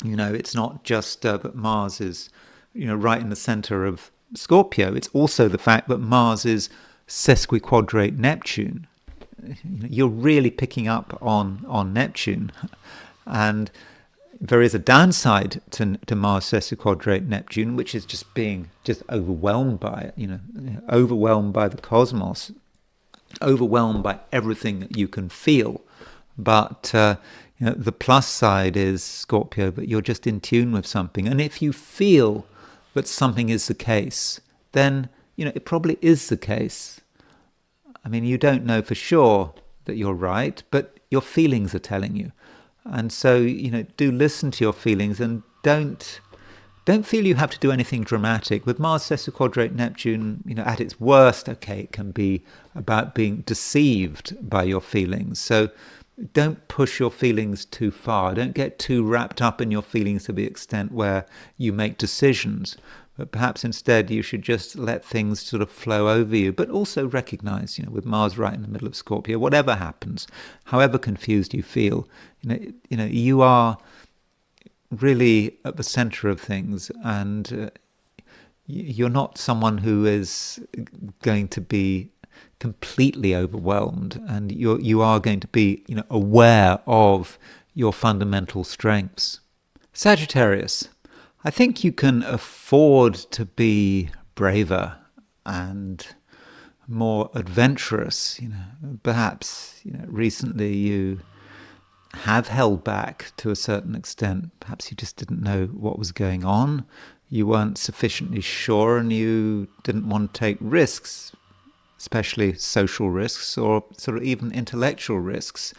It's not just that Mars is right in the center of Scorpio. It's also the fact that Mars is sesquiquadrate Neptune. You're really picking up on Neptune, and there is a downside to Mars sesquiquadrate Neptune, which is just being overwhelmed by it, overwhelmed by the cosmos, overwhelmed by everything that you can feel. But the plus side is, Scorpio, that you're just in tune with something, and if you feel that something is the case, then it probably is the case. I mean, you don't know for sure that you're right, but your feelings are telling you. And so, do listen to your feelings, and don't feel you have to do anything dramatic. With Mars sesquiquadrate Neptune, at its worst, okay, it can be about being deceived by your feelings. So don't push your feelings too far. Don't get too wrapped up in your feelings to the extent where you make decisions. But perhaps instead you should just let things sort of flow over you, but also recognize, with Mars right in the middle of Scorpio, whatever happens, however confused you feel, you are really at the center of things, and you're not someone who is going to be completely overwhelmed, and you are going to be, aware of your fundamental strengths. Sagittarius. I think you can afford to be braver and more adventurous. Perhaps recently you have held back to a certain extent. Perhaps you just didn't know what was going on. You weren't sufficiently sure, and you didn't want to take risks, especially social risks or sort of even intellectual risks.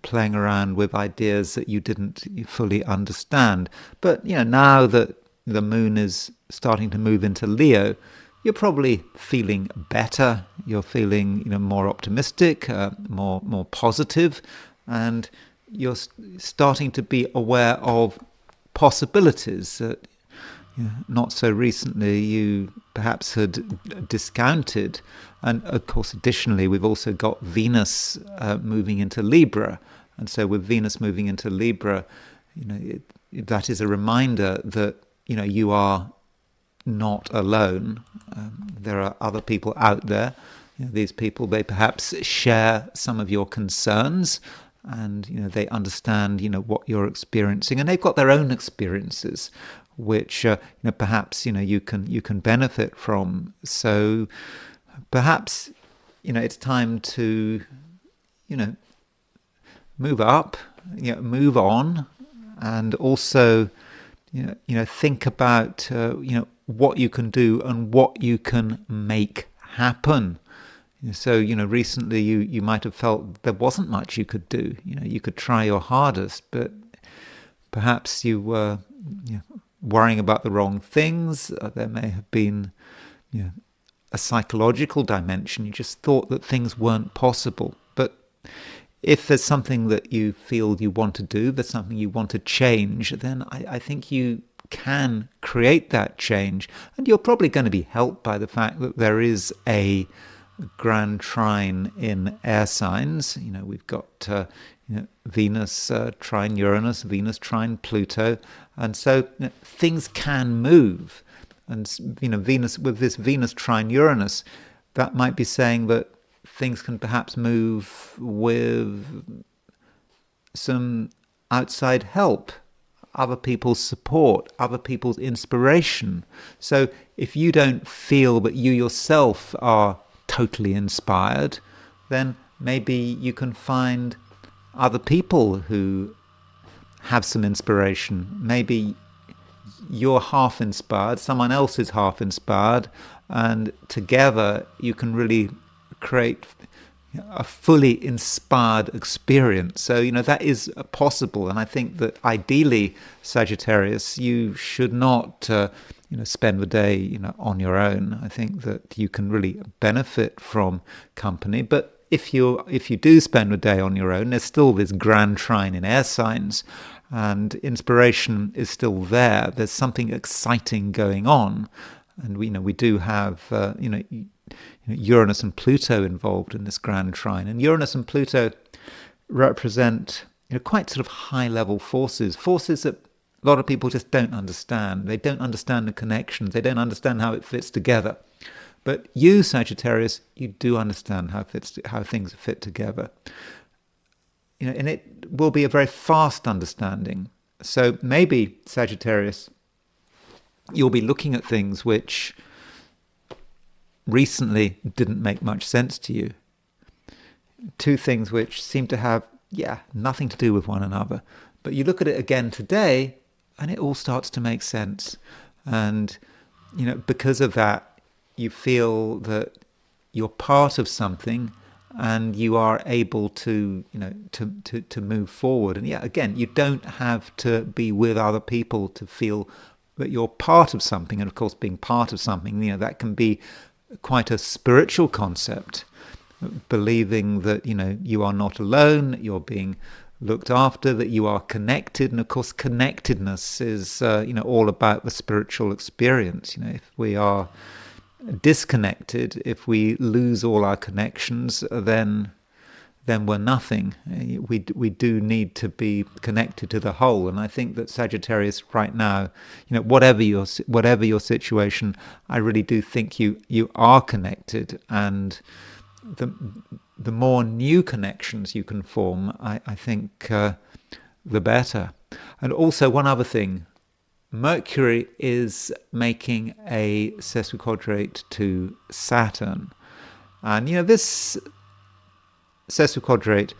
Playing around with ideas that you didn't fully understand. But now that the moon is starting to move into Leo, you're probably feeling better. You're feeling more optimistic, more positive, and you're starting to be aware of possibilities that not so recently you perhaps had discounted. And of course, additionally, we've also got Venus moving into Libra. And so with Venus moving into Libra, that is a reminder that, you are not alone. There are other people out there. These people, they perhaps share some of your concerns, and, they understand, what you're experiencing, and they've got their own experiences, which perhaps you can benefit from. So perhaps it's time to move up, move on, and also think about what you can do and what you can make happen. So recently you might have felt there wasn't much you could do. You could try your hardest, but perhaps you were worrying about the wrong things. There may have been a psychological dimension. You just thought that things weren't possible. But if there's something that you feel you want to do, there's something you want to change, then I think you can create that change. And you're probably going to be helped by the fact that there is a grand trine in air signs. We've got Venus trine Uranus, Venus trine Pluto, and so things can move. And Venus, with this Venus trine Uranus, that might be saying that things can perhaps move with some outside help, other people's support, other people's inspiration. So if you don't feel that you yourself are totally inspired, then maybe you can find other people who have some inspiration. Maybe you're half inspired, someone else is half inspired, and together you can really create a fully inspired experience. So, that is possible. And I think that ideally, Sagittarius, you should not, spend the day, on your own. I think that you can really benefit from company. But if you do spend the day on your own, there's still this grand trine in air signs, and inspiration is still there. There's something exciting going on. And we do have, Uranus and Pluto involved in this grand trine. And Uranus and Pluto represent quite sort of high-level forces that a lot of people just don't understand. They don't understand the connections. They don't understand how it fits together. But you, Sagittarius, you do understand how things fit together. And it will be a very fast understanding. So maybe, Sagittarius, you'll be looking at things which recently didn't make much sense to you. Two things which seem to have, nothing to do with one another. But you look at it again today, and it all starts to make sense. And, because of that, you feel that you're part of something, and you are able to, to move forward. And again, you don't have to be with other people to feel that you're part of something. And of course, being part of something, that can be quite a spiritual concept, believing that, you are not alone, you're being looked after, that you are connected. And of course, connectedness is, all about the spiritual experience. If we are disconnected, if we lose all our connections, then we're nothing. We do need to be connected to the whole. And I think that Sagittarius right now, whatever your situation, I really do think you are connected. And the more new connections you can form, I think the better. And also one other thing, Mercury is making a sesquiquadrate to Saturn. And, this sesquiquadrate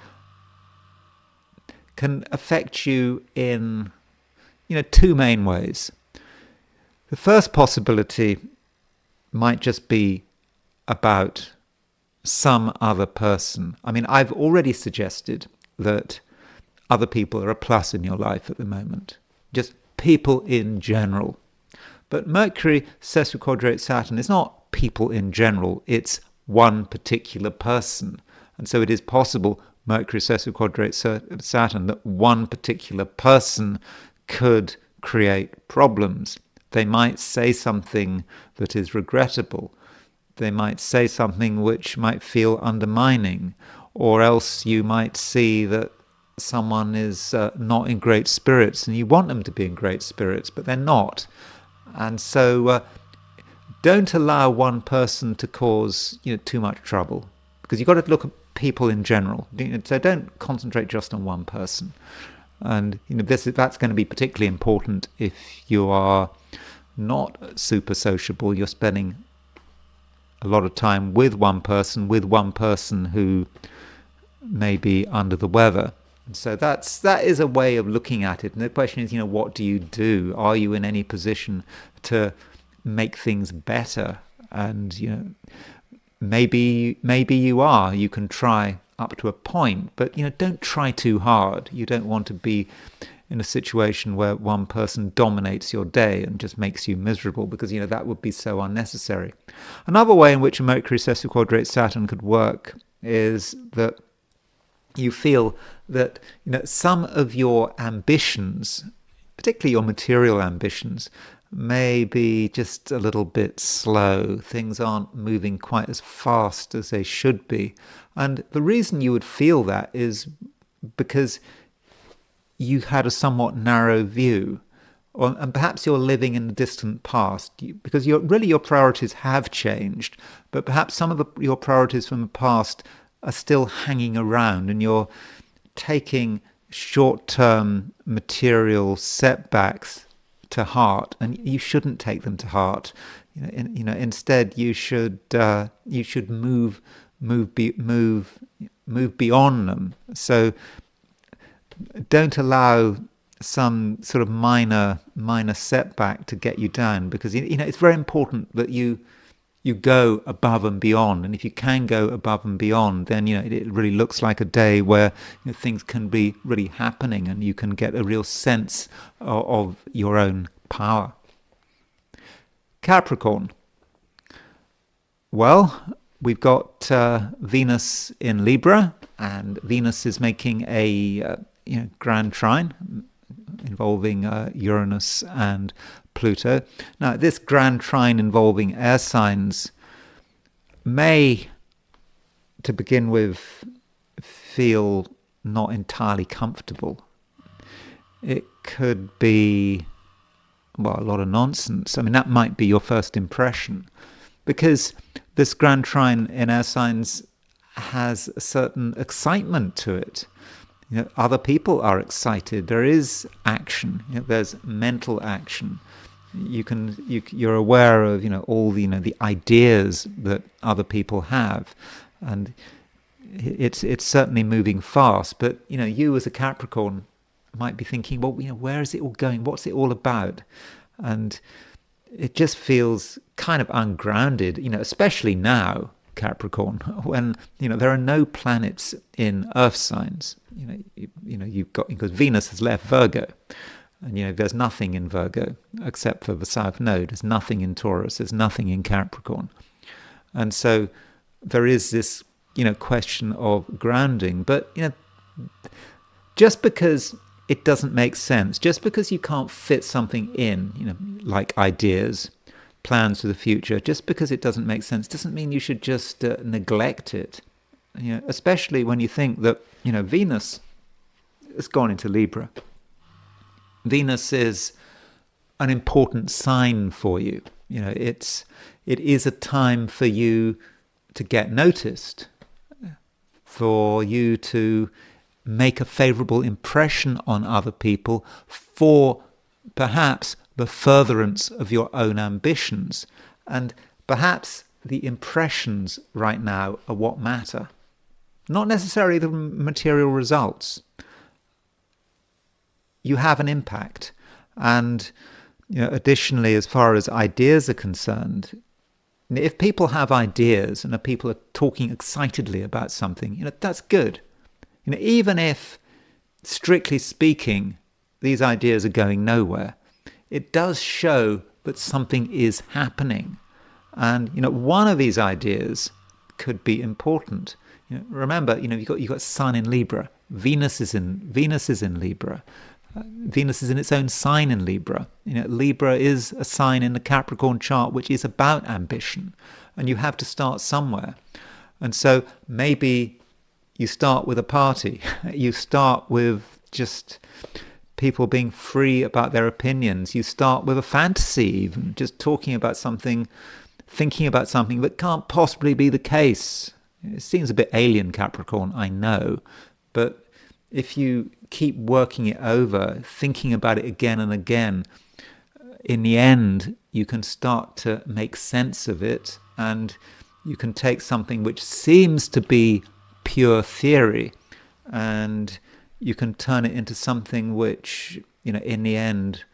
can affect you in, two main ways. The first possibility might just be about some other person. I mean, I've already suggested that other people are a plus in your life at the moment. Just people in general. But Mercury sesquiquadrate Saturn is not people in general, it's one particular person. And so it is possible, Mercury sesquiquadrate Saturn, that one particular person could create problems. They might say something that is regrettable. They might say something which might feel undermining. Or else you might see that someone is not in great spirits, and you want them to be in great spirits, but they're not. And so don't allow one person to cause too much trouble, because you've got to look at people in general. So don't concentrate just on one person. And that's going to be particularly important if you are not super sociable. You're spending a lot of time with one person who may be under the weather. So that is a way of looking at it. And the question is, what do you do? Are you in any position to make things better? And, maybe you are. You can try up to a point, but, don't try too hard. You don't want to be in a situation where one person dominates your day and just makes you miserable, because, that would be so unnecessary. Another way in which a Mercury sesquiquadrate Saturn could work is that you feel that some of your ambitions, particularly your material ambitions, may be just a little bit slow. Things aren't moving quite as fast as they should be. And the reason you would feel that is because you had a somewhat narrow view, and perhaps you're living in the distant past, because your priorities have changed, but perhaps some of your priorities from the past are still hanging around, and you're taking short-term material setbacks to heart, and you shouldn't take them to heart. Instead, you should move beyond them. So don't allow some sort of minor setback to get you down, because it's very important that you go above and beyond. And if you can go above and beyond, then it really looks like a day where things can be really happening, and you can get a real sense of your own power. Capricorn. Well, we've got Venus in Libra, and Venus is making a grand trine involving Uranus and Pluto. Now, this grand trine involving air signs may, to begin with, feel not entirely comfortable. It could be, well, a lot of nonsense. I mean, that might be your first impression, because this grand trine in air signs has a certain excitement to it. Other people are excited. There is action. There's mental action. You're aware of all the ideas that other people have, and it's certainly moving fast. But you as a Capricorn might be thinking, well, where is it all going? What's it all about? And it just feels kind of ungrounded, especially now, Capricorn, when there are no planets in Earth signs. You've got, because Venus has left Virgo, and there's nothing in Virgo except for the South Node. There's nothing in Taurus. There's nothing in Capricorn, and so there is this question of grounding. But just because it doesn't make sense, just because you can't fit something in, like ideas, plans for the future, just because it doesn't make sense doesn't mean you should just neglect it. Especially when you think that Venus has gone into Libra. Venus is an important sign for you. It is a time for you to get noticed, for you to make a favorable impression on other people, for perhaps the furtherance of your own ambitions. And perhaps the impressions right now are what matter, not necessarily the material results. You have an impact. And additionally, as far as ideas are concerned, if people have ideas and people are talking excitedly about something, that's good. Even if, strictly speaking, these ideas are going nowhere, it does show that something is happening. And one of these ideas could be important. Remember, you've got Sun in Libra, Venus is in Libra. Venus is in its own sign in Libra. Libra is a sign in the Capricorn chart which is about ambition, and you have to start somewhere. And so maybe you start with a party. You start with just people being free about their opinions. You start with a fantasy, even just talking about something, thinking about something that can't possibly be the case. It seems a bit alien, Capricorn, I know, but if you keep working it over, thinking about it again and again, in the end, you can start to make sense of it, and you can take something which seems to be pure theory, and you can turn it into something which, in the end,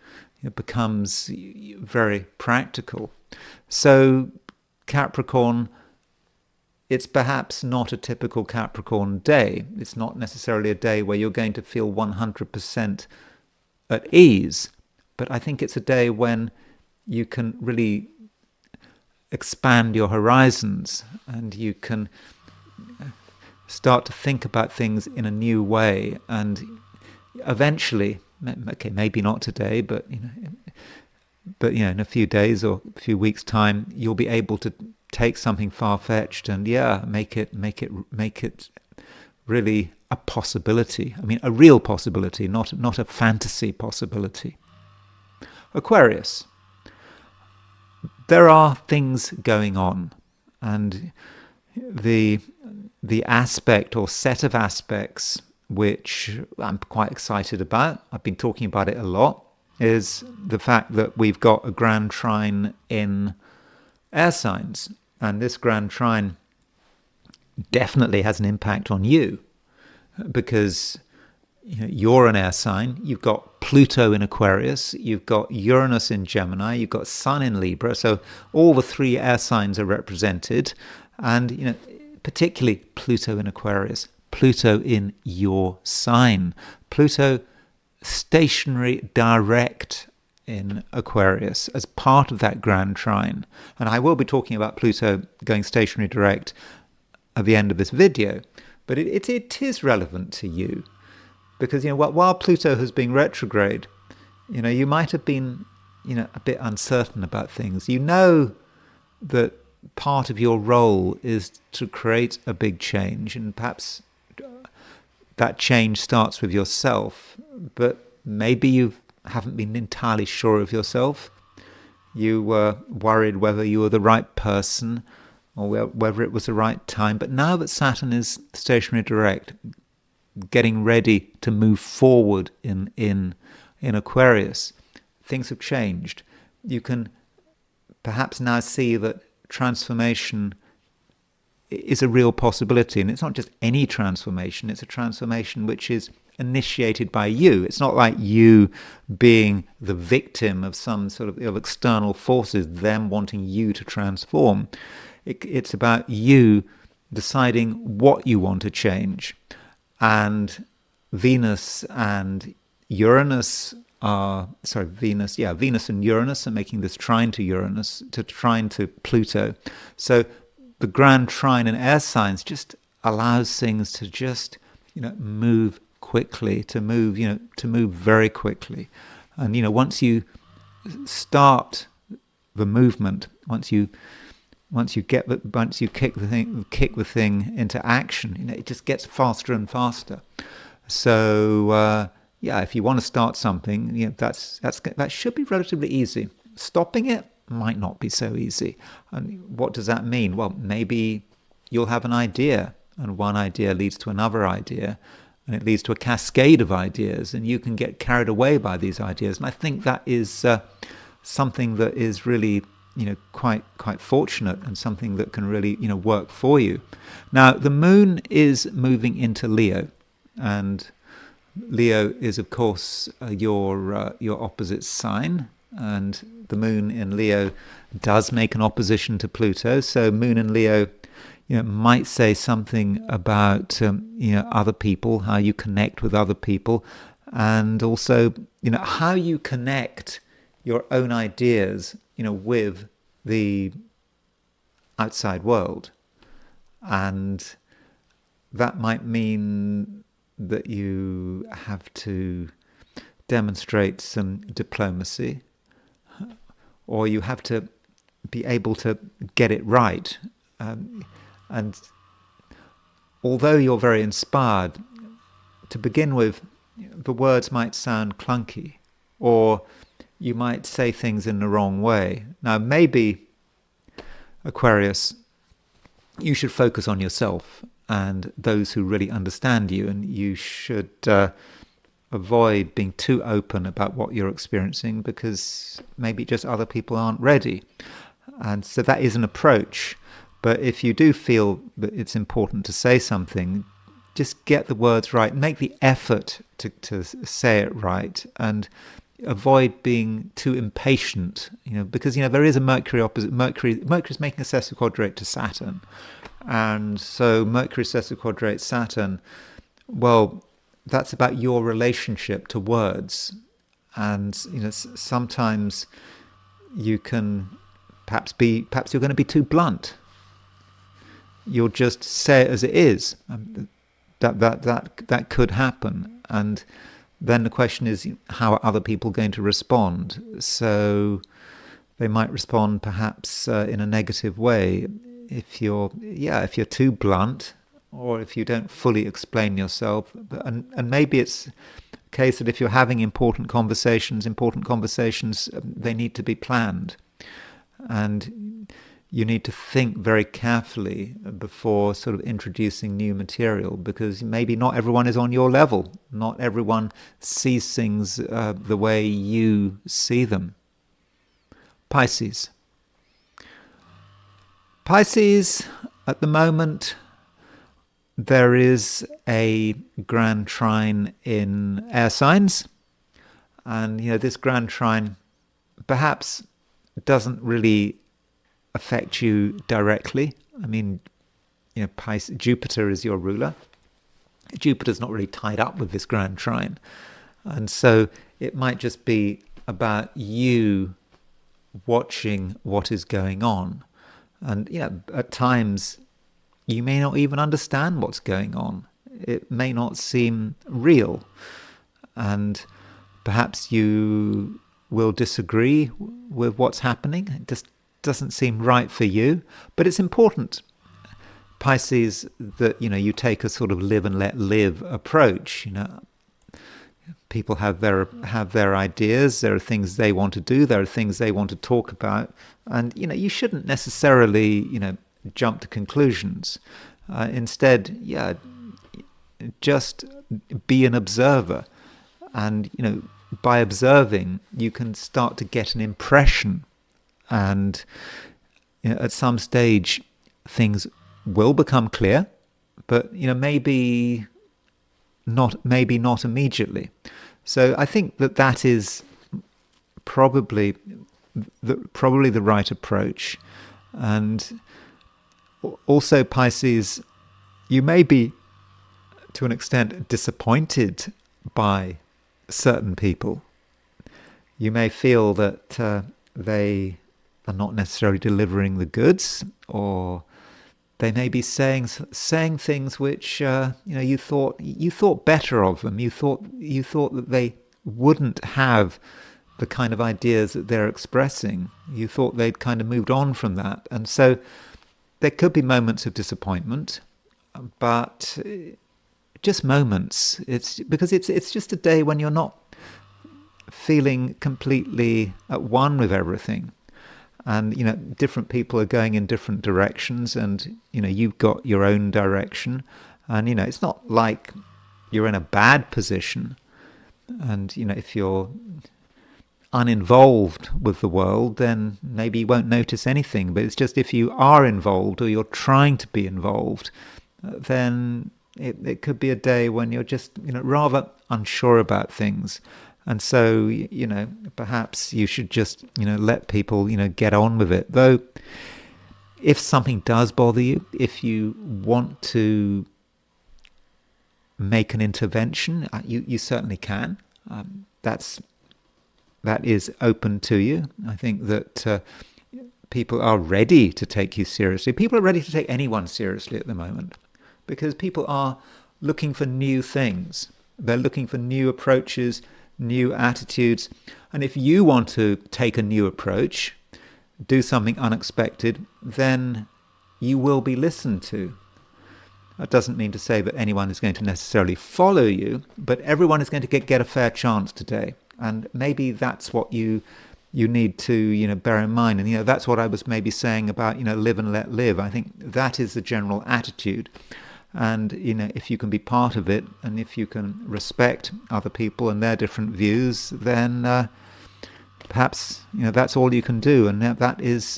becomes very practical. So Capricorn, it's perhaps not a typical Capricorn day. It's not necessarily a day where you're going to feel 100% at ease, but I think it's a day when you can really expand your horizons, and you can start to think about things in a new way, and eventually, okay, maybe not today, but in a few days or a few weeks' time, you'll be able to take something far-fetched and make it really a possibility. I mean, a real possibility, not a fantasy possibility. Aquarius. There are things going on, and the aspect or set of aspects which I'm quite excited about, I've been talking about it a lot, is the fact that we've got a grand trine in air signs. And this grand trine definitely has an impact on you, because you're an air sign. You've got Pluto in Aquarius. You've got Uranus in Gemini. You've got Sun in Libra. So all the three air signs are represented. And, particularly Pluto in Aquarius. Pluto in your sign. Pluto stationary direct in Aquarius as part of that grand trine. And I will be talking about Pluto going stationary direct at the end of this video. But it is relevant to you. Because, while Pluto has been retrograde, you might have been, a bit uncertain about things. You know that part of your role is to create a big change, and perhaps that change starts with yourself, but maybe you haven't been entirely sure of yourself. You were worried whether you were the right person or whether it was the right time. But now that Saturn is stationary direct, getting ready to move forward in Aquarius, things have changed. You can perhaps now see that transformation is a real possibility, and it's not just any transformation, it's a transformation which is initiated by you. It's not like you being the victim of some sort of external forces, them wanting you to transform. It's about you deciding what you want to change. And Venus and Uranus Venus and Uranus are making this trine to Pluto. So the grand trine in air signs just allows things to just, move quickly, to move very quickly. And, once you start the movement, once you kick the thing into action, it just gets faster and faster. So if you want to start something, that should be relatively easy. Stopping it might not be so easy. And what does that mean? Well, maybe you'll have an idea, and one idea leads to another idea, and it leads to a cascade of ideas, and you can get carried away by these ideas. And I think that is something that is really quite fortunate, and something that can really work for you. Now, the moon is moving into Leo, and Leo is, of course, your opposite sign, and the moon in Leo does make an opposition to Pluto. So moon in Leo, might say something about other people, how you connect with other people, and also how you connect your own ideas with the outside world. And that might mean that you have to demonstrate some diplomacy, or you have to be able to get it right. And although you're very inspired, to begin with, the words might sound clunky, or you might say things in the wrong way. Now, maybe, Aquarius, you should focus on yourself and those who really understand you, and you should avoid being too open about what you're experiencing, because maybe just other people aren't ready. And so that is an approach. But if you do feel that it's important to say something, just get the words right, make the effort to say it right, and avoid being too impatient, because there is a Mercury opposite. Mercury's making a sesquiquadrate to Saturn, and so Mercury sesquiquadrate Saturn, well, that's about your relationship to words. And sometimes you can perhaps you're going to be too blunt. You'll just say it as it is. That could happen. And then the question is, how are other people going to respond? So they might respond perhaps in a negative way if you're too blunt, or if you don't fully explain yourself. And maybe it's a case that if you're having important conversations, they need to be planned. And you need to think very carefully before sort of introducing new material, because maybe not everyone is on your level. Not everyone sees things the way you see them. Pisces. Pisces, at the moment, there is a grand trine in air signs, and this grand trine perhaps doesn't really affect you directly. I mean, Jupiter is your ruler. Jupiter's not really tied up with this grand trine, and so it might just be about you watching what is going on. And at times you may not even understand what's going on. It may not seem real, and perhaps you will disagree with what's happening. It just doesn't seem right for you. But it's important, Pisces, that you take a sort of live and let live approach. People have their ideas. There are things they want to do. There are things they want to talk about, and you shouldn't necessarily jump to conclusions. Instead, just be an observer, and by observing, you can start to get an impression, and at some stage, things will become clear, but maybe not immediately. So I think that is probably the right approach. And also, Pisces, you may be to an extent disappointed by certain people. You may feel that they are not necessarily delivering the goods, or they may be saying things which you thought better of them. You thought that they wouldn't have the kind of ideas that they're expressing. You thought they'd kind of moved on from that, and so there could be moments of disappointment, but just moments. It's because it's just a day when you're not feeling completely at one with everything. And different people are going in different directions, and you've got your own direction, and it's not like you're in a bad position. And if you're uninvolved with the world, then maybe you won't notice anything. But it's just if you are involved, or you're trying to be involved, then it could be a day when you're just rather unsure about things. And so, perhaps you should just, let people, get on with it. Though, if something does bother you, if you want to make an intervention, you certainly can. That is open to you. I think that people are ready to take you seriously. People are ready to take anyone seriously at the moment, because people are looking for new things. They're looking for new approaches, new attitudes. And if you want to take a new approach, do something unexpected, then you will be listened to. That doesn't mean to say that anyone is going to necessarily follow you, but everyone is going to get a fair chance today. And maybe that's what you need to bear in mind. And that's what I was maybe saying about live and let live. I think that is the general attitude. And if you can be part of it, and if you can respect other people and their different views, then perhaps that's all you can do, and that is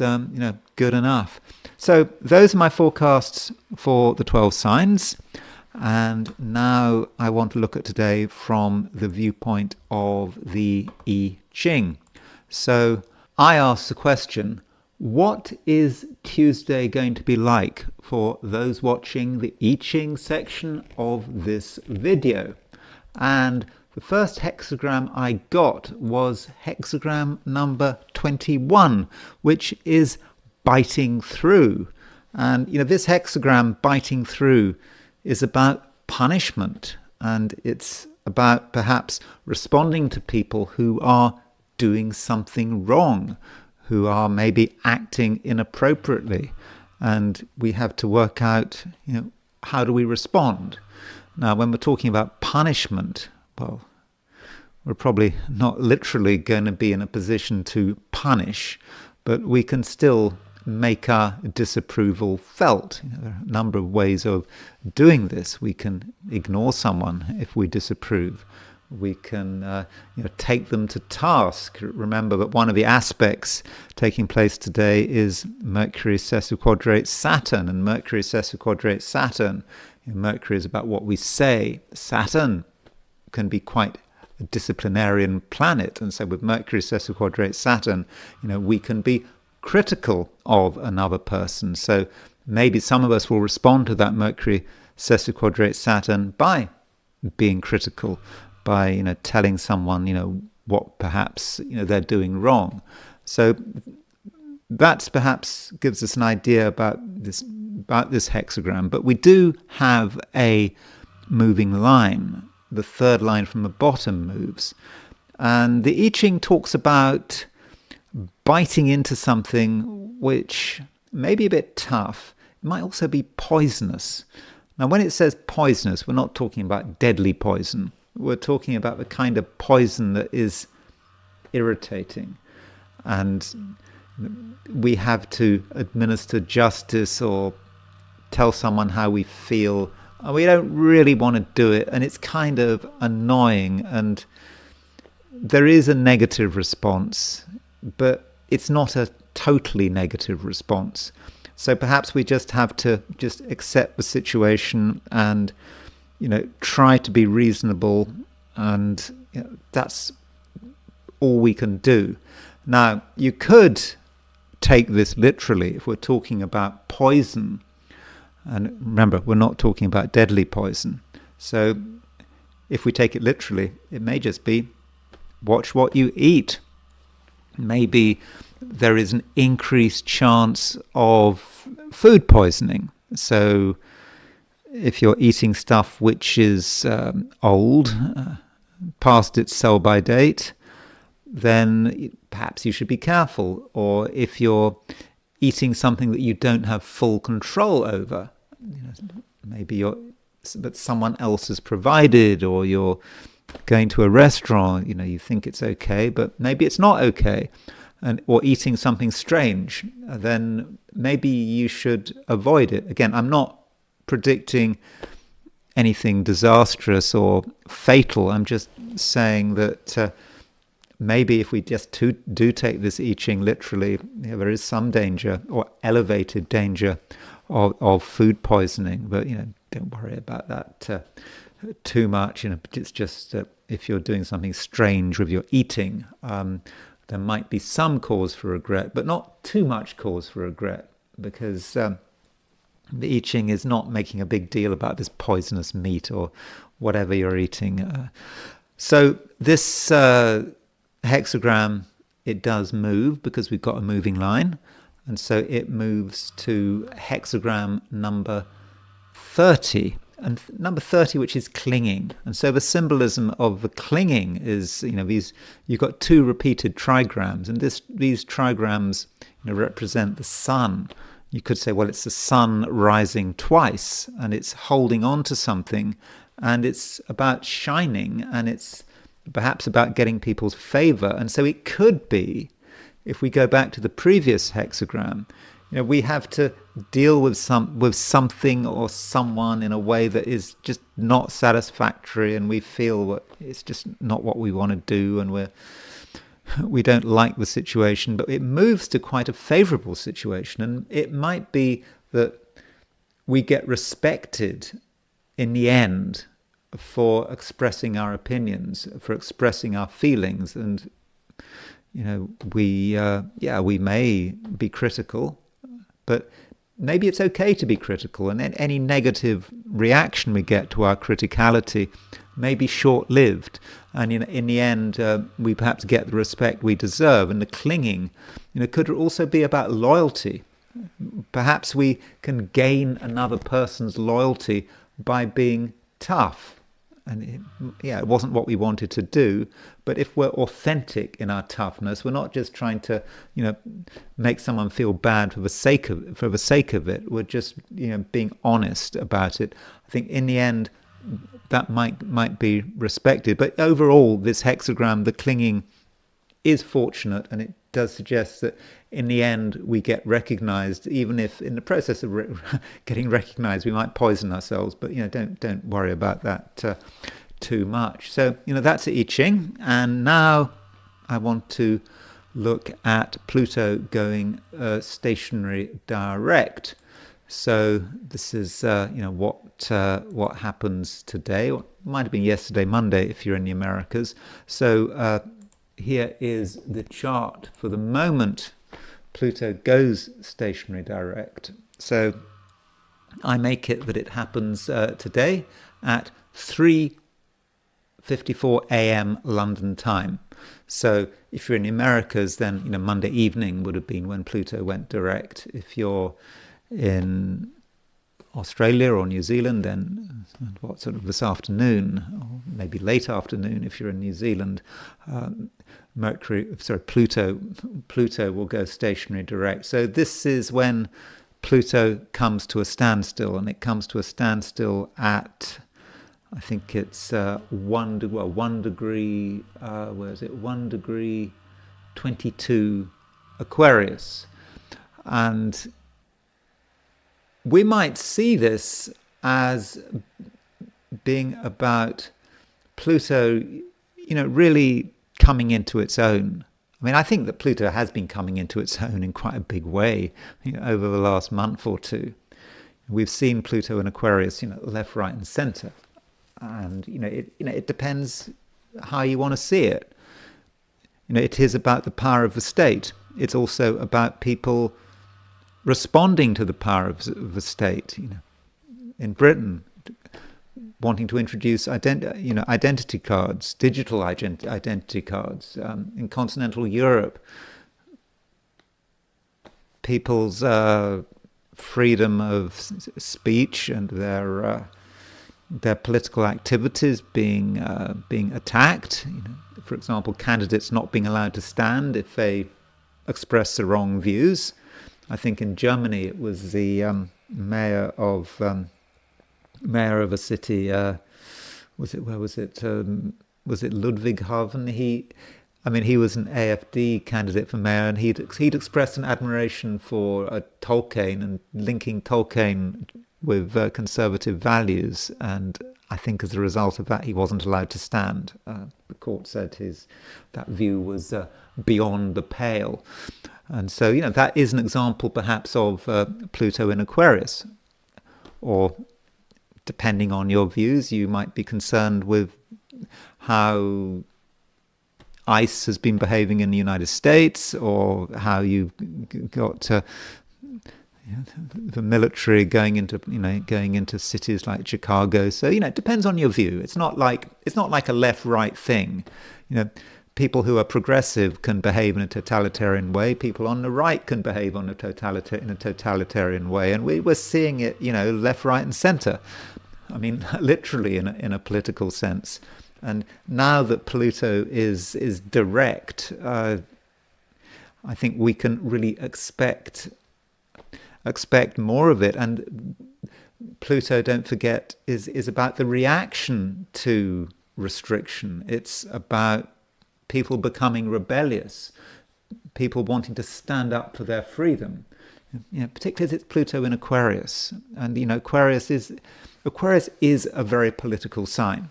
good enough. So those are my forecasts for the 12 signs. And now I want to look at today from the viewpoint of the I Ching. So I asked the question, what is Tuesday going to be like for those watching the I Ching section of this video? And the first hexagram I got was hexagram number 21, which is biting through. And this hexagram, biting through, is about punishment, and it's about perhaps responding to people who are doing something wrong, who are maybe acting inappropriately, and we have to work out, how do we respond? Now, when we're talking about punishment, well, we're probably not literally going to be in a position to punish, but we can still make our disapproval felt. There are a number of ways of doing this. We can ignore someone if we disapprove. We can take them to task. Remember that one of the aspects taking place today is Mercury sesquiquadrate Saturn, and Mercury sesquiquadrate Saturn Mercury is about what we say. Saturn can be quite a disciplinarian planet, and so with Mercury sesquiquadrate Saturn, we can be critical of another person. So maybe some of us will respond to that Mercury sesquiquadrate Saturn by being critical, by telling someone what perhaps they're doing wrong. So that perhaps gives us an idea about this hexagram. But we do have a moving line. The third line from the bottom moves. And the I Ching talks about biting into something which may be a bit tough. It might also be poisonous. Now, when it says poisonous, we're not talking about deadly poison. We're talking about the kind of poison that is irritating. And we have to administer justice or tell someone how we feel. We don't really want to do it, and it's kind of annoying, and there is a negative response, but it's not a totally negative response. So perhaps we just have to just accept the situation and try to be reasonable, and that's all we can do. Now, you could take this literally if we're talking about poison. And remember, we're not talking about deadly poison. So if we take it literally, it may just be watch what you eat. Maybe there is an increased chance of food poisoning. So if you're eating stuff which is old, past its sell-by date, then perhaps you should be careful. Or if you're eating something that you don't have full control over, maybe but someone else has provided, or you're going to a restaurant, you think it's okay, but maybe it's not okay, or eating something strange, then maybe you should avoid it. Again, I'm not predicting anything disastrous or fatal. I'm just saying that maybe if we just do take this I Ching literally, there is some danger or elevated danger of food poisoning. But don't worry about that too much. It's just if you're doing something strange with your eating, there might be some cause for regret, but not too much cause for regret, because the I Ching is not making a big deal about this poisonous meat or whatever you're eating. So this hexagram, it does move because we've got a moving line, and so it moves to hexagram number 30, and number 30, which is clinging. And so the symbolism of the clinging is, you've got two repeated trigrams, and these trigrams represent the sun. You could say, well, it's the sun rising twice, and it's holding on to something, and it's about shining, and it's perhaps about getting people's favor. And so it could be, if we go back to the previous hexagram, we have to deal with something or someone in a way that is just not satisfactory, and we feel it's just not what we want to do, and we don't like the situation, but it moves to quite a favorable situation. And it might be that we get respected in the end for expressing our opinions, for expressing our feelings. And we may be critical, but maybe it's okay to be critical, and any negative reaction we get to our criticality may be short-lived, and in the end we perhaps get the respect we deserve. And the clinging could also be about loyalty. Perhaps we can gain another person's loyalty by being tough, and it wasn't what we wanted to do, but if we're authentic in our toughness, we're not just trying to make someone feel bad for the sake of it. We're just being honest about it. I think in the end that might be respected. But overall, this hexagram, the clinging, is fortunate, and it does suggest that in the end we get recognized, even if in the process of getting recognized we might poison ourselves. But don't worry about that too much. So that's the I Ching. And now I want to look at Pluto going stationary direct. So this is what happens today. Or might have been yesterday, Monday, if you're in the Americas. So here is the chart for the moment Pluto goes stationary direct. So I make it that it happens today at 3:54 a.m. London time. So if you're in the Americas, then Monday evening would have been when Pluto went direct. If you're in Australia or New Zealand, then sort of this afternoon, or maybe late afternoon if you're in New Zealand, Pluto will go stationary direct. So this is when Pluto comes to a standstill, and it comes to a standstill at, I think it's 1 degree, 22 Aquarius. And we might see this as being about Pluto, really coming into its own. I mean, I think that Pluto has been coming into its own in quite a big way over the last month or two. We've seen Pluto in Aquarius, left, right, and centre, and it depends how you want to see it. It is about the power of the state. It's also about people responding to the power of the state. In Britain, wanting to introduce identity cards, digital identity cards. In continental Europe, people's freedom of speech and their political activities being attacked. For example, candidates not being allowed to stand if they express the wrong views. I think in Germany it was the mayor of a city. Was it Ludwigshafen? He was an AfD candidate for mayor, and he'd expressed an admiration for Tolkien and linking Tolkien with conservative values. And I think as a result of that, he wasn't allowed to stand. The court said that view was beyond the pale. And so, that is an example perhaps of Pluto in Aquarius. Or, depending on your views, you might be concerned with how ICE has been behaving in the United States, or how you've got the military going into cities like Chicago. So, it depends on your view. It's not like a left-right thing. People who are progressive can behave in a totalitarian way. People on the right can behave in a totalitarian way, and we're seeing it, left, right, and centre. I mean, literally in a political sense. And now that Pluto is direct, I think we can really expect more of it. And Pluto, don't forget, is about the reaction to restriction. It's about people becoming rebellious, people wanting to stand up for their freedom. Particularly as it's Pluto in Aquarius, and Aquarius is a very political sign.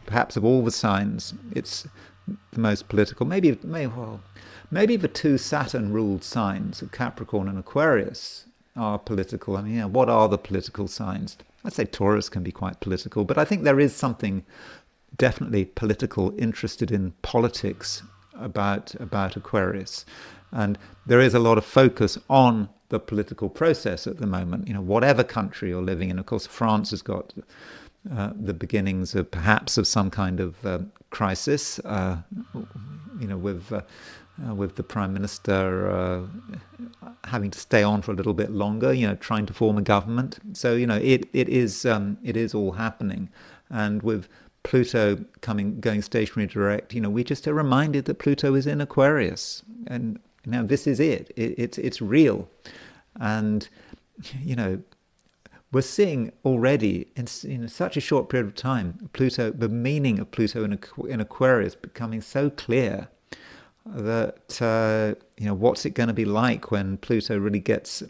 Perhaps of all the signs, it's the most political. Maybe the two Saturn-ruled signs of Capricorn and Aquarius are political. I mean, what are the political signs? I'd say Taurus can be quite political, but I think there is something definitely political, interested in politics about Aquarius. And there is a lot of focus on the political process at the moment. Whatever country you're living in. Of course, France has got the beginnings of perhaps of some kind of crisis, with the Prime Minister having to stay on for a little bit longer, trying to form a government. So, it is all happening. And with Pluto going stationary direct, we just are reminded that Pluto is in Aquarius, and now this is it. It's real, and we're seeing already in such a short period of time, the meaning of Pluto in Aquarius becoming so clear that what's it going to be like when Pluto really gets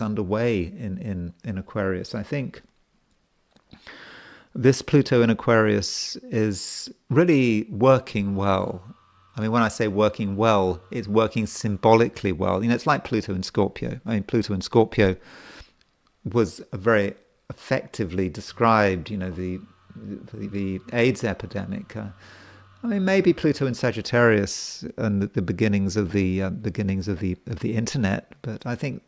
underway in Aquarius. I think this Pluto in Aquarius is really working well. I mean, when I say working well, it's working symbolically well. It's like Pluto in Scorpio. I mean, Pluto in Scorpio was very effectively described, the AIDS epidemic. I mean, maybe Pluto in Sagittarius and the beginnings of the internet, but I think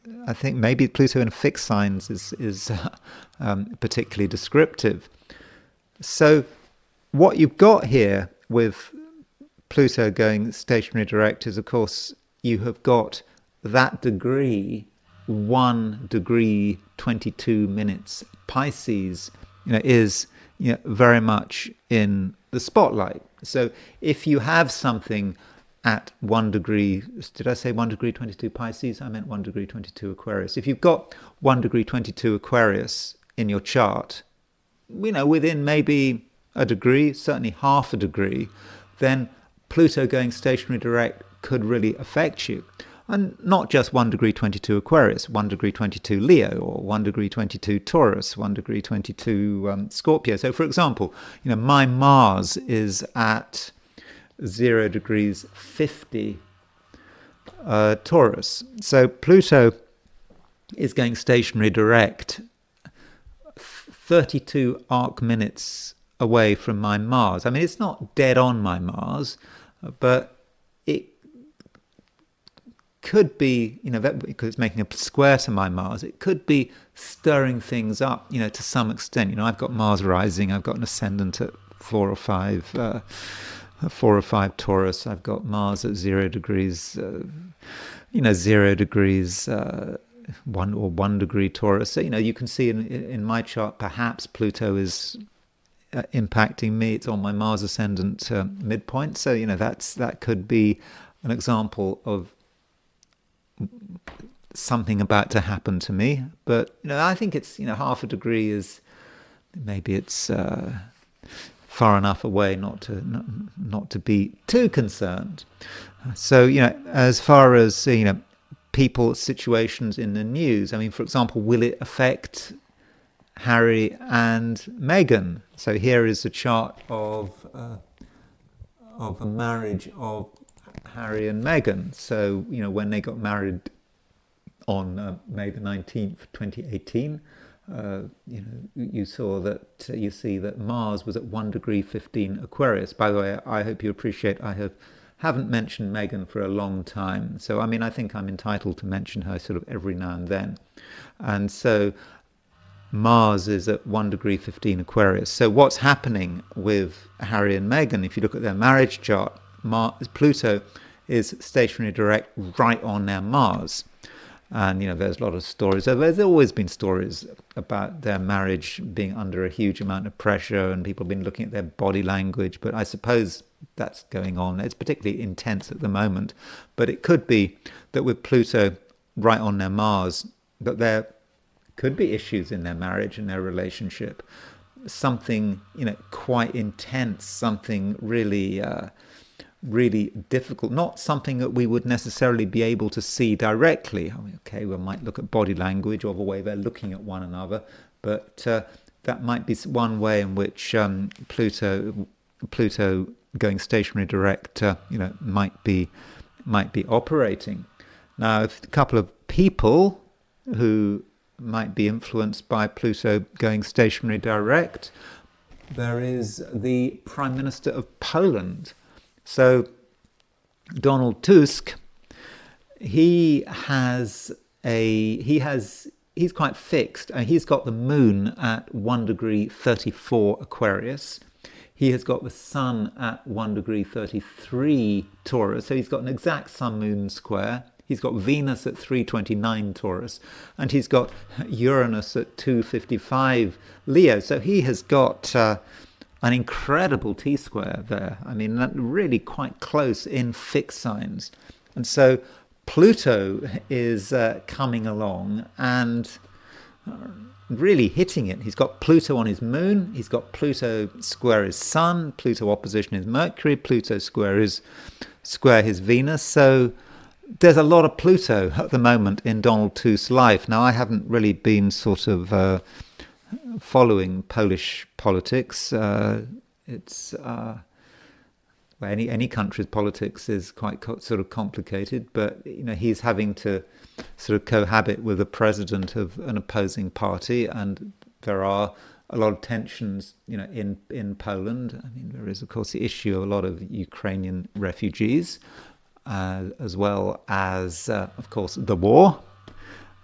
maybe Pluto in fixed signs is particularly descriptive. So, what you've got here with Pluto going stationary direct is, of course, you have got that degree, 1 degree 22 minutes. Pisces, is very much in the spotlight. So if you have something at 1 degree, did I say 1 degree 22 Pisces? I meant 1 degree 22 Aquarius. If you've got 1 degree 22 Aquarius in your chart, within maybe a degree, certainly half a degree, then Pluto going stationary direct could really affect you. And not just 1 degree 22 Aquarius, 1 degree 22 Leo, or 1 degree 22 Taurus, 1 degree 22 Scorpio. So, for example, my Mars is at 0 degrees 50 Taurus. So Pluto is going stationary direct 32 arc minutes away from my Mars. I mean, it's not dead on my Mars, but it could be, because it's making a square to my Mars, it could be stirring things up, to some extent. I've got Mars rising, I've got an ascendant at 4 or 5 Taurus, I've got Mars at 0 degrees, 0 degrees, 1 degree Taurus. So, you can see in my chart, perhaps Pluto is impacting me. It's on my Mars ascendant midpoint. So, that could be an example of something about to happen to me. But I think it's half a degree is maybe it's far enough away not to be too concerned. So as far as people, situations in the news, I mean, for example, will it affect Harry and Meghan? So here is a chart of a marriage of Harry and Meghan. So, when they got married on May the 19th, 2018, you see that Mars was at 1 degree 15 Aquarius. By the way, I hope you appreciate I haven't mentioned Meghan for a long time. So, I mean, I think I'm entitled to mention her sort of every now and then. And so Mars is at 1 degree 15 Aquarius. So what's happening with Harry and Meghan, if you look at their marriage chart, Pluto is stationary direct right on their Mars. And, there's a lot of stories. There's always been stories about their marriage being under a huge amount of pressure, and people have been looking at their body language. But I suppose that's going on. It's particularly intense at the moment. But it could be that with Pluto right on their Mars, that there could be issues in their marriage and their relationship. Something, quite intense, something really really difficult, not something that we would necessarily be able to see directly. I mean, okay, we might look at body language or the way they're looking at one another, but that might be one way in which Pluto going stationary direct, might be operating. Now, a couple of people who might be influenced by Pluto going stationary direct, there is the Prime Minister of Poland. So Donald Tusk, he's quite fixed. He's got the moon at 1 degree 34 Aquarius. He has got the sun at 1 degree 33 Taurus. So he's got an exact sun-moon square. He's got Venus at 329 Taurus. And he's got Uranus at 255 Leo. So he has got an incredible T-square there. I mean, really quite close in fixed signs. And so Pluto is coming along and really hitting it. He's got Pluto on his moon. He's got Pluto square his sun. Pluto opposition his Mercury. Pluto square his Venus. So there's a lot of Pluto at the moment in Donald Tusk's life. Now, I haven't really been sort of following Polish politics. It's well, any country's politics is quite sort of complicated, but he's having to sort of cohabit with the president of an opposing party, and there are a lot of tensions, in Poland. I mean, there is, of course, the issue of a lot of Ukrainian refugees, as well as, of course, the war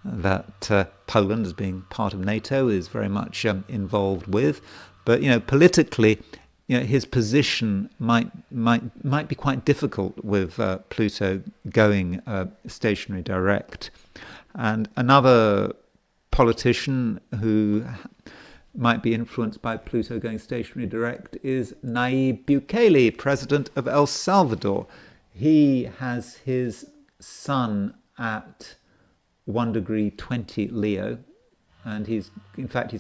that Poland, as being part of NATO, is very much involved with. But politically, his position might be quite difficult with Pluto going stationary direct. And another politician who might be influenced by Pluto going stationary direct is Nayib Bukele, president of El Salvador. He has his sun at 1 degree 20 Leo, and he's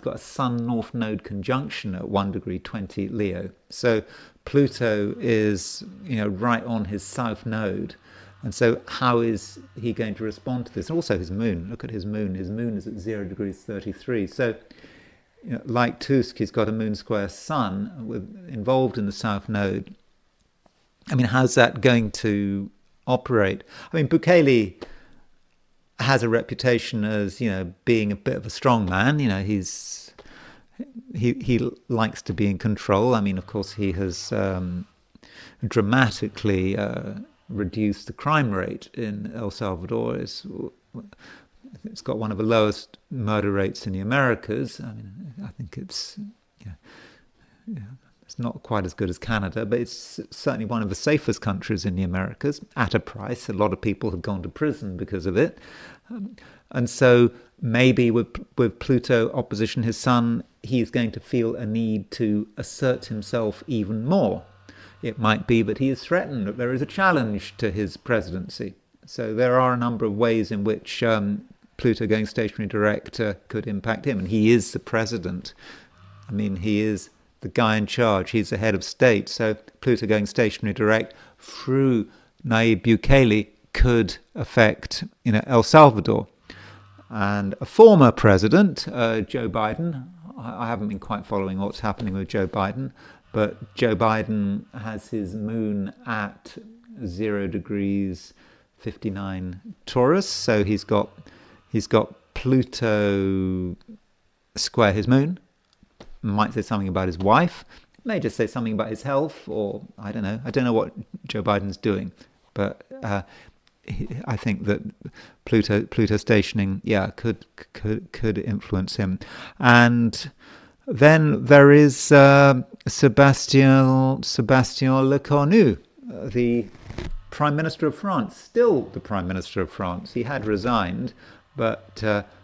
got a Sun North Node conjunction at 1 degree 20 Leo. So Pluto is right on his South Node, and so how is he going to respond to this? And also his moon. Look at his moon. His moon is at 0 degrees 33. So like Tusk, he's got a moon square Sun involved in the South Node. I mean, how's that going to operate? I mean, Bukele has a reputation as being a bit of a strong man. He likes to be in control. I mean, of course, he has dramatically reduced the crime rate in El Salvador. It's got one of the lowest murder rates in the Americas. I mean, I think it's it's not quite as good as Canada, but it's certainly one of the safest countries in the Americas at a price. A lot of people have gone to prison because of it. And so maybe with Pluto opposition his sun, he's going to feel a need to assert himself even more. It might be that he is threatened, that there is a challenge to his presidency. So there are a number of ways in which Pluto going stationary direct could impact him. And he is the president. I mean, he is the guy in charge. He's the head of state. So Pluto going stationary direct through Nayib Bukele could affect El Salvador. And a former president, Joe Biden, I haven't been quite following what's happening with Joe Biden, but Joe Biden has his moon at 0 degrees 59 Taurus. So he's got Pluto square his moon. Might say something about his wife, may just say something about his health, or I don't know what Joe Biden's doing, but I think that Pluto stationing could influence him. And then there is Sébastien Lecornu, the Prime Minister of France, still the Prime Minister of France. He had resigned, but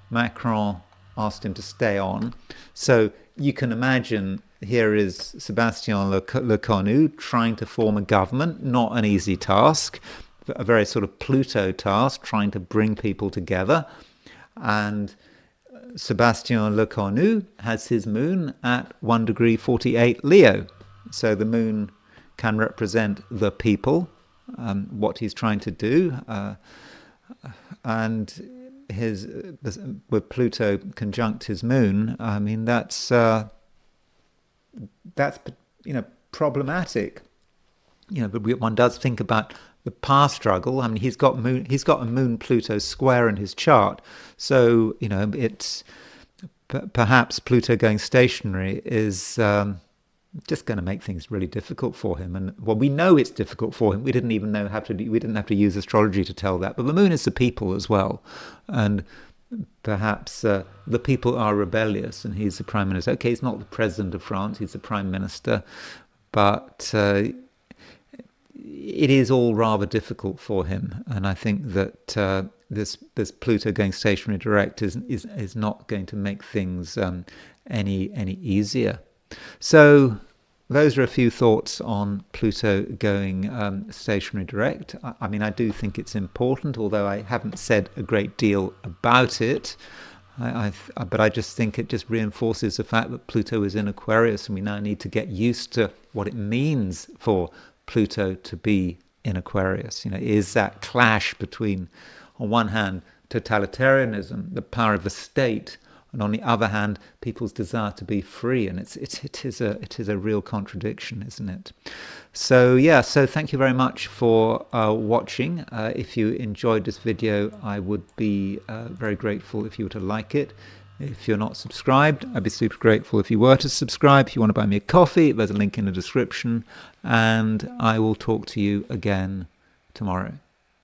Macron asked him to stay on. So you can imagine here is Sébastien Lecornu trying to form a government, not an easy task, a very sort of Pluto task, trying to bring people together. And Sébastien Lecornu has his moon at 1 degree 48 Leo. So the moon can represent the people, what he's trying to do. And with Pluto conjunct his moon, I mean, that's problematic. But one does think about the power struggle. I mean, he's got a moon Pluto square in his chart, so it's perhaps Pluto going stationary is just going to make things really difficult for him. And well, we know it's difficult for him. We didn't have to use astrology to tell that. But the moon is the people as well, and perhaps the people are rebellious, and he's the prime minister. Okay, he's not the president of France; he's the prime minister, but it is all rather difficult for him. And I think that this Pluto going stationary direct is not going to make things any easier. So those are a few thoughts on Pluto going stationary direct. I mean, I do think it's important, although I haven't said a great deal about it. But I just think it just reinforces the fact that Pluto is in Aquarius, and we now need to get used to what it means for Pluto to be in Aquarius. Is that clash between, on one hand, totalitarianism, the power of the state, and on the other hand, people's desire to be free. And it is a real contradiction, isn't it? So yeah, so thank you very much for watching. If you enjoyed this video, I would be very grateful if you were to like it. If you're not subscribed, I'd be super grateful if you were to subscribe. If you want to buy me a coffee, there's a link in the description, and I will talk to you again tomorrow.